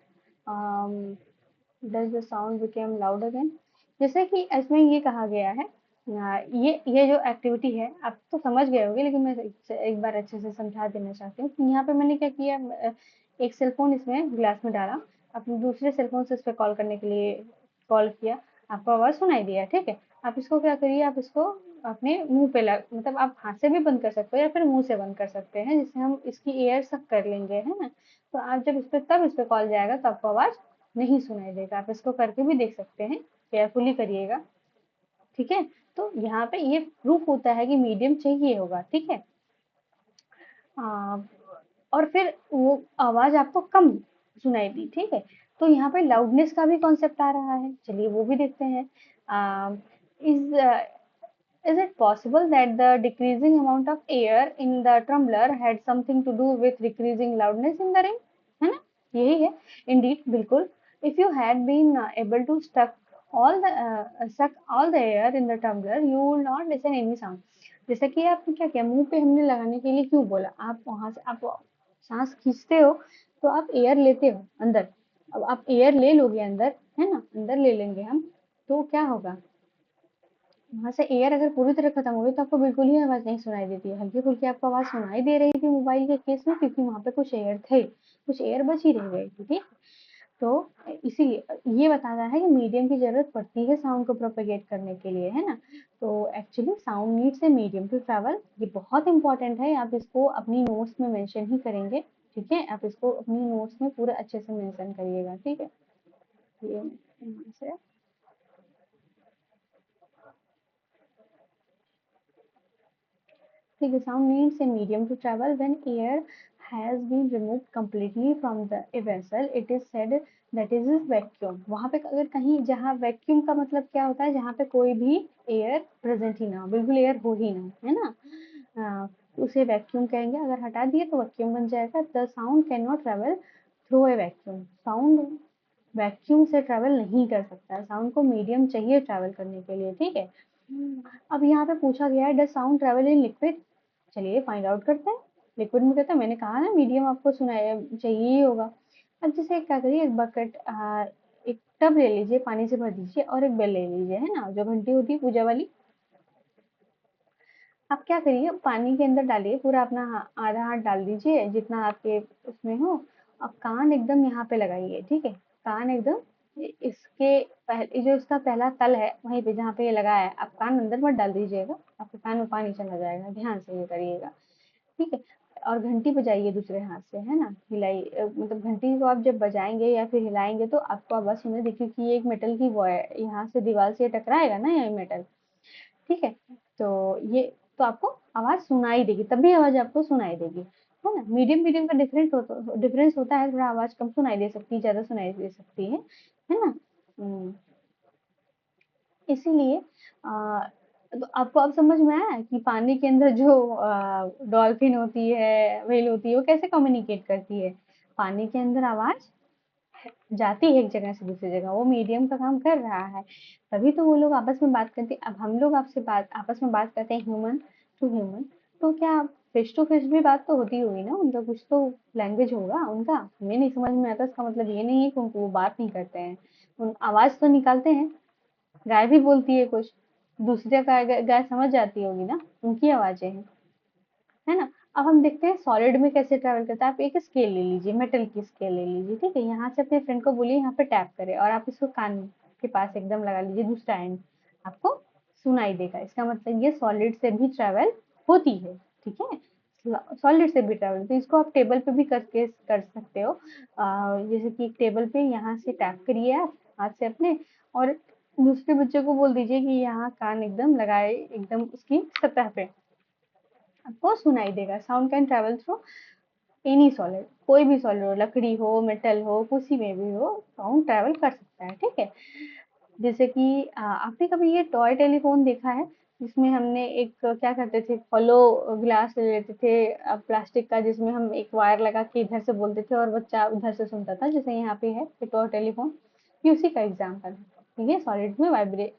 Um, does the sound become loud again? जैसे कि इसमें ये कहा गया है, ये जो activity है आप तो समझ गए होंगे, लेकिन मैं एक बार अच्छे से समझा देना चाहती हूँ कि यहाँ पे मैंने क्या किया, एक सेल फोन इसमें ग्लास में डाला, अपने दूसरे सेल फोन से इस पे कॉल करने के लिए कॉल किया, आपको आवाज सुनाई दिया, ठीक है। आप इसको क्या करिए, आप इसको अपने मुंह पे लग, मतलब आप हाथ से भी बंद कर सकते हो या फिर मुंह से बंद कर सकते हैं, जिससे हम इसकी एयर सक कर लेंगे, है ना। तो आप जब इस पे, तब इस पे कॉल जाएगा तो आपको आवाज नहीं सुनाई देगा। आप इसको करके भी देख सकते हैं, केयरफुली करिएगा, ठीक है। तो यहाँ पे ये प्रूफ होता है कि मीडियम चाहिए होगा, ठीक है। आ, और फिर वो आवाज आपको कम सुनाई दी, ठीक है। तो यहाँ पे लाउडनेस का भी कॉन्सेप्ट आ रहा है, चलिए वो भी देखते हैं। Is Is it possible that the decreasing amount of air in the tumbler had something to do with decreasing loudness in the ring? है ना, यही है. Indeed, बिल्कुल. If you had been able to suck all the air in the tumbler, you will not listen any sound. जैसा कि आपने क्या किया, मुंह पे हमने लगाने के लिए क्यों बोला, आप वहां से आप सांस खींचते हो तो आप एयर लेते हो अंदर. अब आप एयर ले लोगे अंदर, है ना, अंदर ले लेंगे हम, तो क्या होगा, वहाँ से एयर अगर पूरी तरह खत्म हो गई तो आपको बिल्कुल ही आवाज़ नहीं सुनाई देती है. हल्की-फुल्की आपको आवाज़ सुनाई दे रही थी मोबाइल के केस में, क्योंकि वहाँ पे कुछ एयर थे, कुछ एयर बच ही रह गई थी, ठीक? तो इसीलिए ये बताता है कि मीडियम की ज़रूरत पड़ती है साउंड को प्रोपेगेट करने के लिए, है ना? तो actually sound needs a medium to travel, ये बहुत इम्पोर्टेंट है, आप इसको अपनी नोट्स में मेंशन ही करेंगे, ठीक है? आप इसको अपनी नोट्स में पूरा अच्छे से मेंशन करिएगा, ठीक है? ये यहाँ से ठीक है. Sound needs a medium to travel. When air has been removed completely from a vessel, it is said that is vacuum. वहाँ पे अगर कहीं, जहाँ वैक्यूम का मतलब क्या होता है, जहाँ पे कोई भी एयर प्रेजेंट ही ना हो, बिल्कुल एयर हो ही ना, है ना, उसे वैक्यूम कहेंगे. अगर हटा दिए तो वैक्यूम बन जाएगा. The sound can not travel through a vacuum. Sound vacuum से ट्रेवल नहीं कर सकता. साउंड को मीडियम चाहिए ट्रेवल करने के लिए, ठीक है. अब यहाँ पे पूछा गया है, does sound travel in liquid. चलिए फाइंड आउट करते हैं. लिक्विड में कहता है, मैंने कहा ना मीडियम आपको सुनाई चाहिए ही होगा. अब जैसे क्या करिए, एक बकेट, एक टब ले लीजिए, पानी से भर दीजिए, और एक बेल ले लीजिए, है ना, जो घंटी होती है पूजा वाली. आप क्या करिए, पानी के अंदर डालिए पूरा अपना आधा हाथ डाल दीजिए, जितना आपके उसमें हो. अब कान एकदम यहाँ पे लगाइए, ठीक है. कान एकदम इसके पहले, जो इसका पहला तल है वहीं पे जहाँ पे ये लगा है, आप कान अंदर मत डाल दीजिएगा, आपके कान में पानी चला जाएगा. ध्यान से ये करिएगा, ठीक है. और घंटी बजाइए दूसरे हाथ से, है ना, हिलाई, मतलब घंटी को आप जब बजाएंगे या फिर हिलाएंगे तो आपको आवाज सुनाई देगी, क्योंकि ये एक मेटल की वो है, यहाँ से दीवार से टकराएगा ना ये मेटल, ठीक है. तो ये, तो आपको आवाज सुनाई देगी, तभी आवाज आपको सुनाई देगी, है ना. मीडियम मीडियम का डिफरेंस होता है, थोड़ा आवाज कम सुनाई दे सकती है, ज्यादा सुनाई दे सकती है ना. हम्म, इसीलिए तो आपको अब समझ में आया कि पानी के अंदर जो डॉल्फिन होती है, व्हेल होती है, वो कैसे कम्युनिकेट करती है. पानी के अंदर आवाज जाती है एक जगह से दूसरी जगह, वो मीडियम का काम कर रहा है, तभी तो वो लोग आपस में बात करते हैं. अब हम लोग आपसे बात आपस में बात करते हैं ह्यूमन टू ह्यूमन, तो क्या फेस टू फेस भी बात तो होती होगी ना, उनका कुछ तो लैंग्वेज होगा उनका. हमें नहीं समझ में आता, इसका मतलब ये नहीं है कि उनको वो बात नहीं करते हैं, उन आवाज तो निकालते हैं. गाय भी बोलती है कुछ, दूसरे का गाय समझ जाती होगी ना, उनकी आवाजें हैं, है ना. अब हम देखते हैं सॉलिड में कैसे ट्रैवल करता है. आप एक स्केल ले लीजिए, मेटल की स्केल ले लीजिए, ठीक है. यहाँ से अपने फ्रेंड को बोलिए यहाँ पे टैप करे, और आप इसको कान के पास एकदम लगा लीजिए, दूसरा एंड आपको सुनाई देगा. इसका मतलब ये सॉलिड से भी ट्रैवल होती है, ठीक है. सॉलिड से भी ट्रैवल, तो इसको आप टेबल पे भी करके कर सकते हो. जैसे कि एक टेबल पे यहाँ से टैप करिए आप हाथ से अपने, और दूसरे बच्चे को बोल दीजिए कि यहाँ कान एकदम लगाए, एकदम उसकी सतह पे, आपको सुनाई देगा. Sound can travel through any solid, कोई भी सॉलिड हो, लकड़ी हो, मेटल हो, किसी में भी हो, साउंड ट्रेवल कर सकता है, ठीक है. जैसे कि आपने कभी ये टॉय टेलीफोन देखा है, जिसमें हमने एक क्या करते थे, होलो ग्लास ले लेते थे प्लास्टिक का, जिसमें हम एक वायर लगा के इधर से बोलते थे और बच्चा उधर से सुनता था, जैसे यहाँ पे है टॉय टेलीफोन, ये उसी का एग्जाम्पल है, ठीक है. सॉलिड में वाइब्रेट,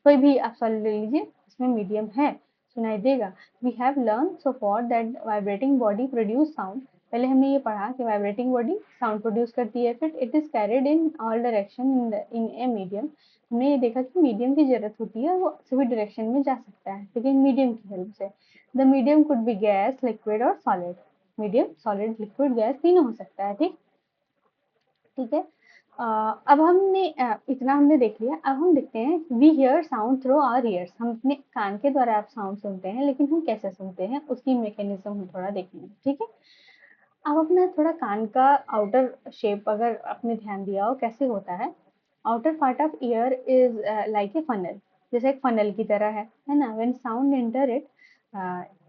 कोई भी आप सॉलिड ले लीजिए, इसमें मीडियम है, सुनाई देगा. We have learn so far that vibrating body produce sound. पहले हमने ये पढ़ा कि वाइब्रेटिंग बॉडी साउंड प्रोड्यूस करती है, फिर it is carried in all direction in a medium. हमने ये देखा कि मीडियम की जरूरत होती है, वो सभी डायरेक्शन में जा सकता है, लेकिन मीडियम की हेल्प से. The medium could be gas, liquid और solid. Medium solid liquid gas तीनों हो सकता है, ठीक, ठीक है. अब हमने इतना हमने देख लिया. अब हम देखते हैं, we hear sound through our ears. हम अपने कान के द्वारा आप साउंड सुनते हैं, लेकिन हम कैसे सुनते हैं उसकी मैकेनिज्म हम थोड़ा देखेंगे, ठीक है. अब अपना थोड़ा कान का आउटर शेप अगर आपने ध्यान दिया हो कैसे होता है. Outer part of year is like a funnel, जैसे एक फनल की तरह है ना. When sound enter it,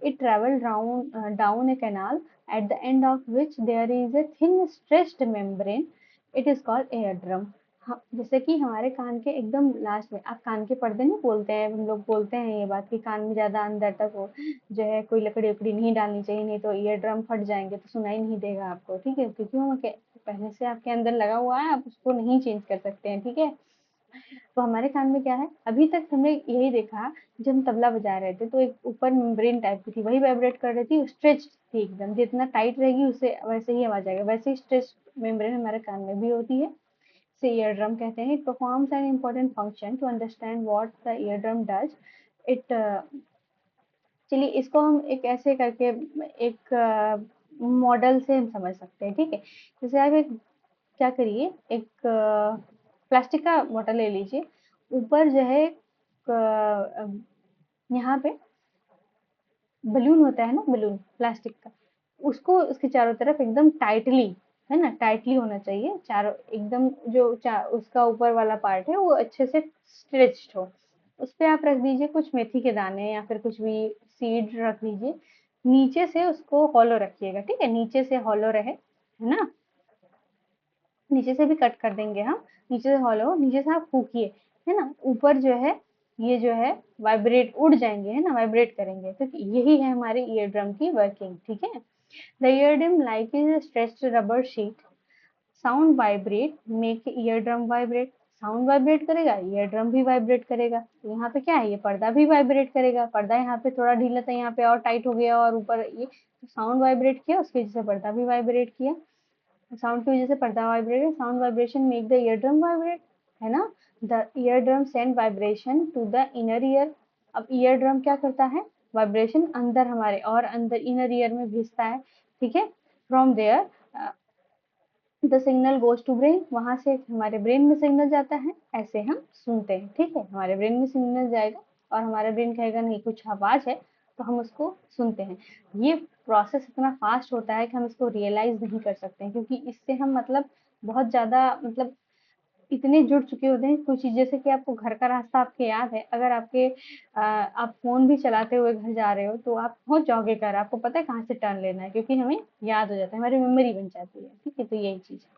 it travel down a canal at the end of which there is a thin stretched membrane. It is called eardrum. जैसे कि हमारे कान के एकदम लास्ट में आप कान के पर्दे नहीं बोलते हैं, हम लोग बोलते हैं ये बात कि कान में ज़्यादा अंदर तक हो जो है कोई लकड़ी-वकड़ी नहीं डालनी चाहिए, नहीं तो ईयर ड्रम फट जाएँगे तो सुनाई नहीं देगा आपको, ठीक है? क्योंकि वो के पहले से आपके अंदर लगा हुआ है, आप उसको नहीं चेंज कर सकते हैं, ठीक है? तो हमारे कान में क्या है, अभी तक हमने यही देखा, जब हम तबला बजा रहे थे तो एक ऊपर मेम्ब्रेन टाइप की थी, वही वाइब्रेट कर रही थी, स्ट्रेच थी एकदम, जितना टाइट रहेगी उससे वैसे ही आवाज आएगा, वैसे ही स्ट्रेच मेम्ब्रेन हमारे कान में भी होती है, से ईयर ड्रम कहते हैं। It performs an important function to understand what the eardrum does. It चलिए इसको हम एक ऐसे करके एक मॉडल से हम समझ सकते हैं, ठीक है? जैसे आप एक क्या करिए, एक प्लास्टिक का बॉटल ले लीजिए, ऊपर जो है यहाँ पे बलून होता है ना, बलून प्लास्टिक का, उसको उसके चारों तरफ एकदम टाइटली, है ना, टाइटली होना चाहिए चारों एकदम, जो उसका ऊपर वाला पार्ट है वो अच्छे से स्ट्रेच्ड हो, उस पे आप रख दीजिए कुछ मेथी के दाने या फिर कुछ भी सीड रख दीजिए, नीचे से उसको हॉलो रखिएगा, ठीक है, नीचे से हॉलो रहे, है ना, नीचे से भी कट कर देंगे हम, नीचे से हॉलो, नीचे से आप फूकिए, है ना, ऊपर जो है ये जो है वाइब्रेट उड़ जाएंगे, है ना, वाइब्रेट करेंगे, तो यही है हमारे ईयर ड्रम की वर्किंग, ठीक है। The ear drum like is stretched rubber sheet, sound vibrate make ear drum vibrate, sound vibrate करेगा, ईयर ड्रम भी वाइब्रेट करेगा, तो यहाँ पे क्या है, ये पर्दा भी वाइब्रेट करेगा, पर्दा यहाँ पे थोड़ा ढीला था, यहाँ पे और टाइट हो गया, और ऊपर ये साउंड वाइब्रेट किया, उसकी वजह से पर्दा भी वाइब्रेट किया, साउंड की वजह से पर्दा वाइब्रेट है, sound vibration make the eardrum vibrate, है ना, the eardrum send vibration to the inner ear, अब ईयर ड्रम क्या करता है, वाइब्रेशन अंदर हमारे और अंदर इनर ईयर में भेजता है, ठीक है, from there the signal goes to brain, वहां से हमारे ब्रेन में सिग्नल जाता है, ऐसे हम सुनते हैं, ठीक है, हमारे ब्रेन में सिग्नल जाएगा और हमारा ब्रेन कहेगा नहीं कुछ आवाज है, तो हम उसको सुनते हैं। ये प्रोसेस इतना फास्ट होता है कि हम इसको रियलाइज नहीं कर सकते हैं, क्योंकि इससे हम मतलब बहुत ज्यादा मतलब इतने जुड़ चुके होते हैं कुछ चीज, जैसे कि आपको घर का रास्ता आपके याद है, अगर आप फोन भी चलाते हुए घर जा रहे हो तो आप पहुंच जाओगे घर, आपको पता है कहाँ से टर्न लेना है, क्योंकि हमें याद हो जाता है, हमारी मेमोरी बन जाती है, ठीक है, तो यही चीज है।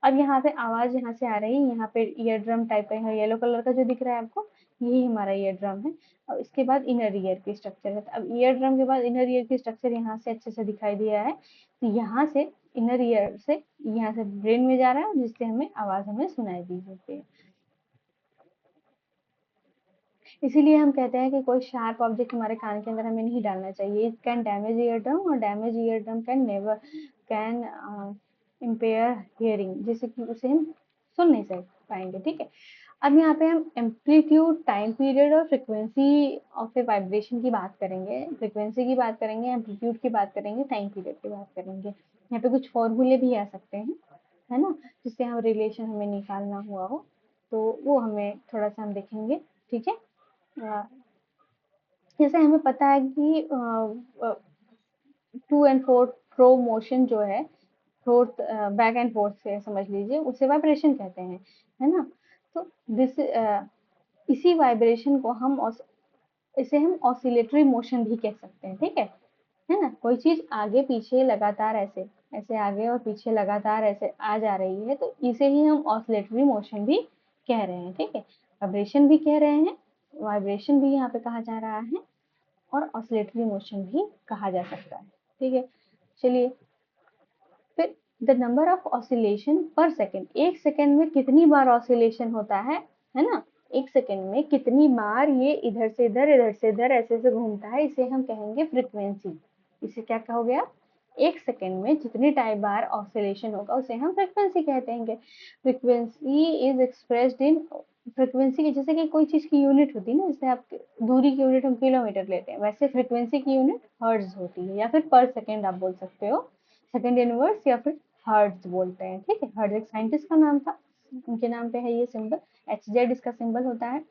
अब यहाँ पे आवाज यहाँ से आ रही है, यहाँ पे ईयर ड्रम टाइप का है, येलो कलर का जो दिख रहा है आपको, यही हमारा ईयर ड्रम है, और इसके बाद इनर ईयर की स्ट्रक्चर है, अब ईयर ड्रम के बाद इनर ईयर की स्ट्रक्चर यहाँ से अच्छे से दिखाई दिया है, तो यहाँ से इनर ईयर से यहाँ से ब्रेन में जा रहा है, जिससे हमें आवाज हमें सुनाई दी देती है। इसीलिए हम कहते हैं कि कोई शार्प ऑब्जेक्ट हमारे कान के अंदर हमें नहीं डालना चाहिए, it can damage ear drum, और damage ear drum can impair hearing, जिससे कि उसे हम सुन नहीं सक पाएंगे, ठीक है। अब यहाँ पे हम एम्पलीट्यूड, टाइम पीरियड और फ्रिक्वेंसी ऑफ ए वाइब्रेशन की बात करेंगे, फ्रिक्वेंसी की बात करेंगे, एम्पलीट्यूड की बात करेंगे, टाइम पीरियड की बात करेंगे, यहाँ पे कुछ फॉर्मूले भी आ सकते हैं, है ना, जिससे हम रिलेशन हमें निकालना हुआ हो, तो वो हमें थोड़ा सा हम देखेंगे, ठीक है। जैसे हमें पता है कि टू एंड फ्रो मोशन जो है, फोर्थ बैक एंड फोर्थ से समझ लीजिए, उसे वाइब्रेशन कहते हैं, है ना, तो दिस इसी वाइब्रेशन को हम इसे हम ऑसिलेटरी मोशन भी कह सकते हैं, ठीक है ना, कोई चीज आगे पीछे लगातार ऐसे ऐसे आगे और पीछे लगातार ऐसे आ जा रही है, तो इसे ही हम ऑसिलेटरी मोशन भी कह रहे हैं, ठीक है, वाइब्रेशन भी कह रहे हैं, वाइब्रेशन भी यहाँ पे कहा जा रहा है, और ऑसिलेटरी मोशन भी कहा जा सकता है, ठीक है। चलिए फिर, द नंबर ऑफ ऑसिलेशन पर सेकेंड, एक सेकेंड में कितनी बार ऑसिलेशन होता है ना, एक सेकेंड में कितनी बार ये इधर से इधर ऐसे ऐसे घूमता है, इसे हम कहेंगे फ्रिक्वेंसी, इसे क्या कहोगे आप, एक सेकेंड में जितनी टाइम बार ऑसिलेशन होगा उसे हम फ्रिक्वेंसी कहते हैं। Frequency is expressed in, frequency की जैसे कि कोई चीज की यूनिट होती है ना, जैसे आप दूरी की यूनिट हम किलोमीटर लेते हैं, वैसे फ्रिक्वेंसी की यूनिट हर्ट्ज होती है, या फिर पर सेकेंड आप बोल सकते हो, सेकेंड इनवर्स, या फिर हर्ट्ज बोलते हैं, ठीक है, हर्ट्ज एक साइंटिस्ट का नाम था, उनके नाम पे है ये सिंबल, HZ इसका सिंबल होता है,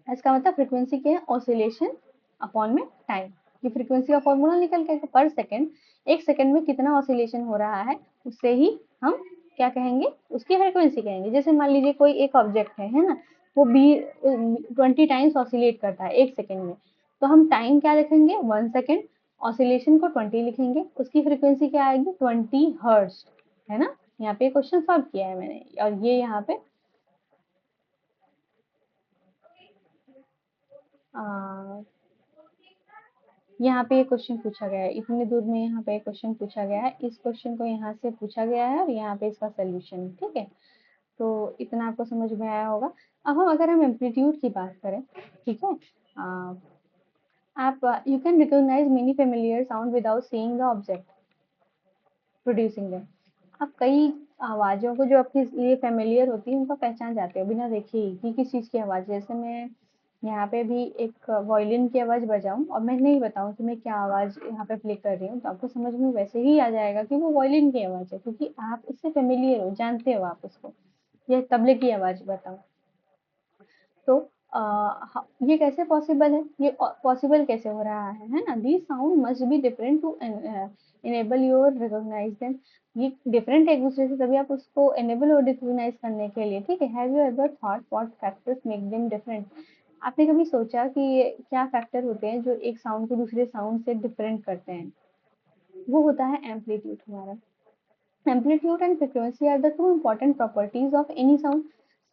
इसका मतलब फ्रीक्वेंसी क्या है, ऑसिलेशन अपॉन में टाइम, ये फ्रीक्वेंसी का फॉर्मूला निकल के पर सेकेंड, एक सेकेंड में कितना ऑसिलेशन हो रहा है, उससे ही हम क्या कहेंगे, उसकी फ्रीक्वेंसी कहेंगे। जैसे मान लीजिए कोई एक ऑब्जेक्ट है ना, वो 20 टाइम्स ऑसिलेट करता है एक सेकेंड में, तो हम टाइम क्या लिखेंगे, 1 सेकेंड, ऑसिलेशन को 20 लिखेंगे, उसकी फ्रीक्वेंसी क्या आएगी, 20 हर्ट्ज, है ना, यहाँ पे क्वेश्चन सॉल्व किया है मैंने, और ये यहाँ पे यहाँ पे एक क्वेश्चन पूछा गया है, इतनी दूर में यहाँ पे एक क्वेश्चन पूछा गया है, इस क्वेश्चन को यहाँ से पूछा गया है और यहाँ पे इसका सोल्यूशन है, ठीक है। तो इतना आपको समझ में आया होगा। अब हम अगर हम एम्पलीट्यूड की बात करें, ठीक है, आप you can recognise many familiar sound without seeing the object producing them. आप कई आवाज़ों को जो आपके लिए फेमिलियर होती है उनका पहचान जाते हो बिना देखे ही कि किस चीज़ की आवाज़। जैसे मैं यहाँ पे भी एक वायलिन की आवाज़ बजाऊं और मैं नहीं बताऊं कि मैं क्या आवाज़ यहाँ पे प्ले कर रही हूँ, तो आपको समझ में वैसे ही आ जाएगा कि वो वायलिन की आवाज़ है, क्योंकि आप उससे फेमिलियर हो, जानते हो आप उसको। या तबले की आवाज़ बताऊं, तो ये कैसे पॉसिबल है, ये पॉसिबल कैसे हो रहा है ना। The sound must be different to enable your recognise them. ये डिफरेंट एक दूसरे से, तभी आप उसको एनेबल और रिकॉग्नाइज करने के लिए, ठीक है। Have you ever thought what factors make them different. आपने कभी सोचा कि ये क्या फैक्टर होते हैं जो एक साउंड को दूसरे साउंड से डिफरेंट करते हैं। वो होता है एम्पलीट्यूड हमारा। Amplitude and frequency are the two important properties of any sound.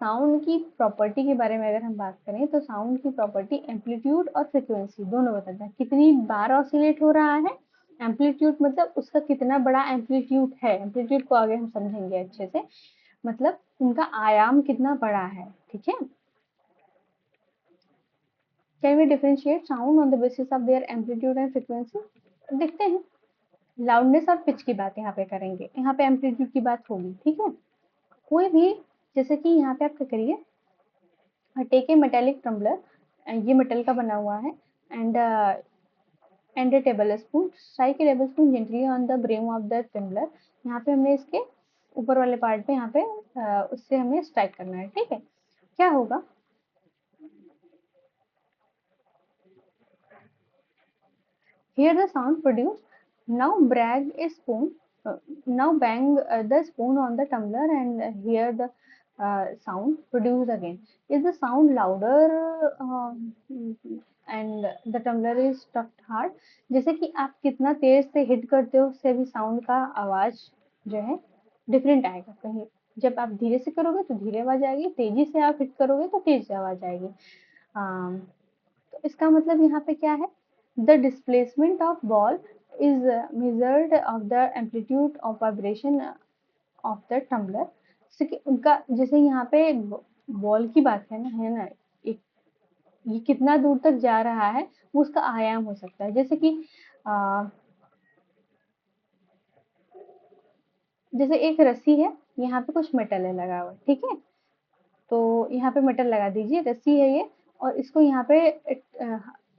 Sound की प्रॉपर्टी के बारे में अगर हम बात करें तो साउंड की प्रॉपर्टी एम्पलीट्यूड और फ्रीक्वेंसी दोनों बताता है। कितनी बार ऑसिलेट हो रहा है, एम्पलीट्यूड मतलब उसका कितना बड़ा एम्पलीट्यूड है। एम्पलीट्यूड को आगे हम समझेंगे अच्छे से, मतलब उनका आयाम कितना बड़ा है, ठीक है। Can we differentiate sound on the basis of their amplitude and frequency. देखते हैं। लाउडनेस और पिच की बात यहाँ पे करेंगे, यहाँ पे एम्पलीट्यूड की बात होगी, ठीक है। कोई भी, जैसे कि यहाँ पे आप क्या करिए, टेक ए मेटेलिक टम्बलर, ये मेटल का बना हुआ है, and and a tablespoon, strike a tablespoon gently on the brim of the tumbler. यहाँ पे हमने इसके ऊपर वाले पार्ट पे यहाँ पे उससे हमें स्ट्राइक करना है, ठीक है। क्या होगा, here the sound produced, now brag a spoon, now bang the spoon on the tumbler and hear the sound produced again. Is the sound louder and the tumbler is struck hard? जैसे कि आप कितना तेज से hit करते हो उससे भी sound का आवाज जो है डिफरेंट आएगा। कहीं जब आप धीरे से करोगे तो धीरे आवाज आएगी, तेजी से आप हिट करोगे तो तेज आवाज आएगी। तो इसका मतलब यहाँ पे क्या है, the displacement of ball is measured of the amplitude of vibration of the tumbler. जैसे उनका, जैसे यहाँ पे बॉल की बात है ना, एक ये कितना दूर तक जा रहा है वो उसका आयाम हो सकता है। जैसे कि जैसे एक रस्सी है, यहाँ पे कुछ मेटल है लगा हुआ, ठीक है। तो यहाँ पे मेटल लगा दीजिए, रस्सी है ये, और इसको यहाँ पे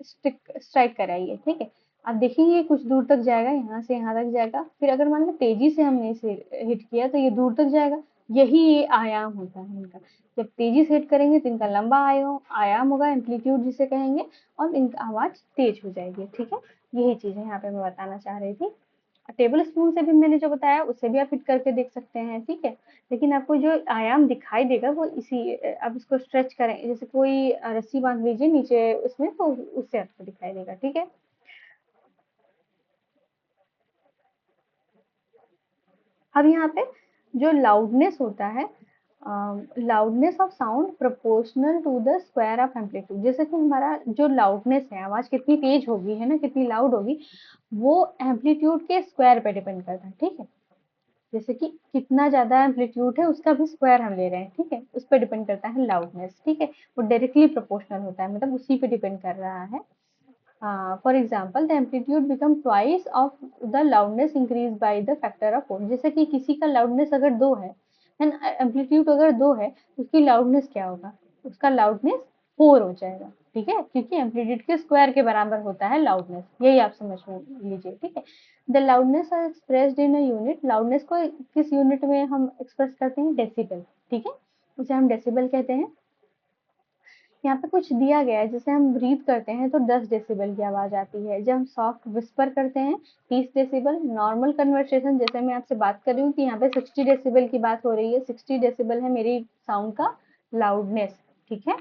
स्ट्राइक कराइए, ठीक है। आप देखेंगे कुछ दूर तक जाएगा, यहाँ से यहाँ तक जाएगा। फिर अगर मान लो तेजी से हमने इसे हिट किया तो ये दूर तक जाएगा। यही ये आयाम होता है इनका। जब तेजी से हिट करेंगे तो इनका लंबा आयाम होगा, एम्पलीट्यूड जिसे कहेंगे, और इनका आवाज तेज हो जाएगी, ठीक है। यही चीज है यहाँ पे मैं बताना चाह रही थी। टेबल स्पून से भी मैंने जो बताया उससे भी आप हिट करके देख सकते हैं, ठीक है। लेकिन आपको जो आयाम दिखाई देगा वो इसी, आप इसको स्ट्रेच करें, जैसे कोई रस्सी बांध लीजिए नीचे उसमें, तो उससे आपको दिखाई देगा, ठीक है। अब यहाँ पे जो लाउडनेस होता है, loudness of sound proportional to the square of amplitude. जैसे कि हमारा जो लाउडनेस है, आवाज कितनी तेज होगी है ना, कितनी लाउड होगी, वो एम्पलीट्यूड के स्क्वायर पे डिपेंड करता है, ठीक है। जैसे कि कितना ज्यादा एम्पलीट्यूड है उसका भी स्क्वायर हम ले रहे हैं, ठीक है, उस पर डिपेंड करता है लाउडनेस, ठीक है। वो डायरेक्टली प्रोपोर्शनल होता है, मतलब उसी पे डिपेंड कर रहा है। For example the amplitude become twice of the loudness increase by the factor of 4। जैसे कि किसी का लाउडनेस अगर 2 है एंड एम्पलीट्यूड अगर 2 है, उसकी लाउडनेस क्या होगा, उसका लाउडनेस 4 हो जाएगा, ठीक है, क्योंकि एम्पलीट्यूड के स्क्वायर के बराबर होता है लाउडनेस। यही आप समझ लीजिए, ठीक है। The loudness are expressed in a unit. Loudness को किस यूनिट में हम एक्सप्रेस करते हैं, डेसिबल, ठीक है, उसे हम डेसिबल कहते हैं। यहाँ पे कुछ दिया गया है, जैसे हम ब्रीथ करते हैं तो 10 डेसिबल की आवाज आती है। जब हम सॉफ्ट विस्पर करते हैं 30 डेसिबल। नॉर्मल कन्वर्सेशन जैसे मैं आपसे बात कर रही हूँ कि यहाँ पे 60 डेसिबल की बात हो रही है, 60 डेसिबल है मेरी साउंड का लाउडनेस, ठीक है।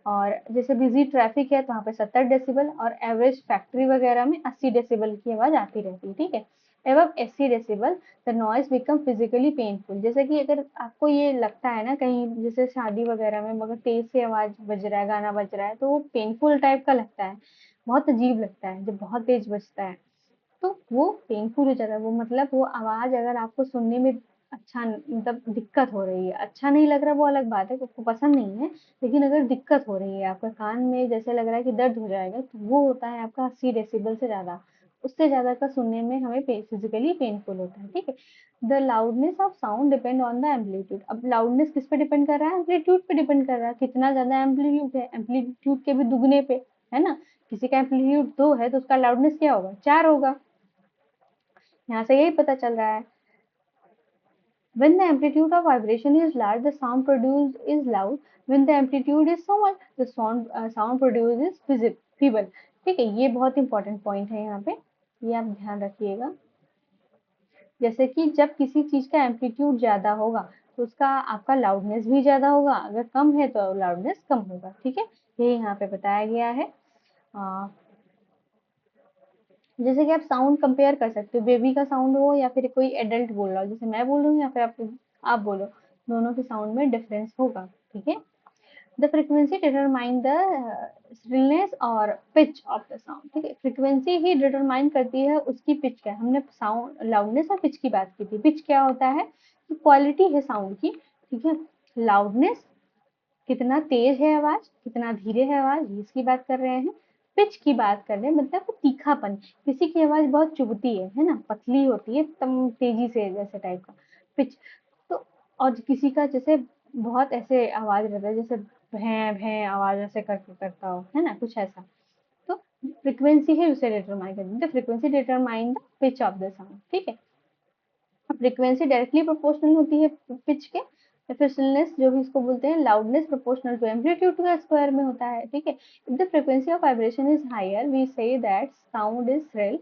और जैसे बिजी ट्रैफिक है तो वहाँ पे 70 डेसिबल, और एवरेज फैक्ट्री वगैरह में 80 डेसिबल की आवाज आती रहती है, ठीक है। above 80 decibel the noise become physically painful. जैसे कि अगर आपको ये लगता है ना कहीं जैसे शादी वगैरह में मगर तेज से आवाज बज रहा है, गाना बज रहा है, तो वो पेनफुल टाइप का लगता है, बहुत अजीब लगता है जब बहुत तेज बजता है, तो वो पेनफुल हो जाता है। वो मतलब वो आवाज अगर आपको सुनने में अच्छा मतलब दिक्कत हो रही है, अच्छा नहीं लग रहा वो अलग बात है, आपको पसंद नहीं है, लेकिन अगर दिक्कत हो रही है, आपका कान में जैसे लग रहा है कि दर्द हो जाएगा, तो वो होता है आपका 80 डेसिबल से ज्यादा। उससे ज्यादा का सुनने में हमें फिजिकली पेनफुल होता है, ठीक है। The loudness of sound depend on the amplitude. अब लाउडनेस किस पे डिपेंड कर रहा है? एम्पलीट्यूड पे डिपेंड कर रहा है, कितना ज्यादा एम्पलीट्यूड है, एम्पलीट्यूड के भी दुगने पे, है ना। किसी का एम्पलीट्यूड 2 है तो उसका लाउडनेस क्या होगा? 4 होगा। यहाँ से यही पता चल रहा है। When the amplitude of vibration is large, the sound produced is loud. When the amplitude is small, the sound produced is feeble. ठीक है, ये बहुत इंपॉर्टेंट पॉइंट है यहाँ पे, ये आप ध्यान रखिएगा। जैसे कि जब किसी चीज का एम्पलीट्यूड ज्यादा होगा तो उसका आपका लाउडनेस भी ज्यादा होगा, अगर कम है तो लाउडनेस कम होगा, ठीक है। ये यहाँ पे बताया गया है। जैसे कि आप साउंड कंपेयर कर सकते हो, बेबी का साउंड हो या फिर कोई एडल्ट बोल रहा हो, जैसे मैं बोल रही हूँ या फिर आप बोलो, दोनों के साउंड में डिफरेंस होगा, ठीक है। The frequency determine the stillness और पिच ऑफ द साउंड, ठीक है। फ्रीक्वेंसी ही डिटरमाइन करती है उसकी पिच क्या है। हमने साउंड लाउडनेस और पिच की बात की थी। पिच क्या होता है? क्वालिटी है साउंड की, ठीक है। लाउडनेस कितना तेज है आवाज, कितना धीरे है आवाज, इसकी बात कर रहे हैं। पिच की बात कर रहे हैं, मतलब तीखापन। किसी की आवाज बहुत चुभती है ना, पतली होती है एकदम तेजी से, जैसे टाइप का पिच। तो और किसी का जैसे बहुत ऐसे आवाज रहता है, जैसे भैं भैं आवाज ऐसे करके करता हो, है ना, कुछ ऐसा। तो फ्रीक्वेंसी है उसे डिटरमाइन करती है। Frequency determine the pitch of the sound, ठीक है। फ्रीक्वेंसी डायरेक्टली प्रोपोर्शनल होती है पिच के, या फिर स्टिलनेस जो भी इसको बोलते हैं, लाउडनेस प्रोपोर्शनल टू एम्पलीट्यूड का स्क्वायर में होता है, ठीक है। If the frequency of vibration is higher we say that sound is shrill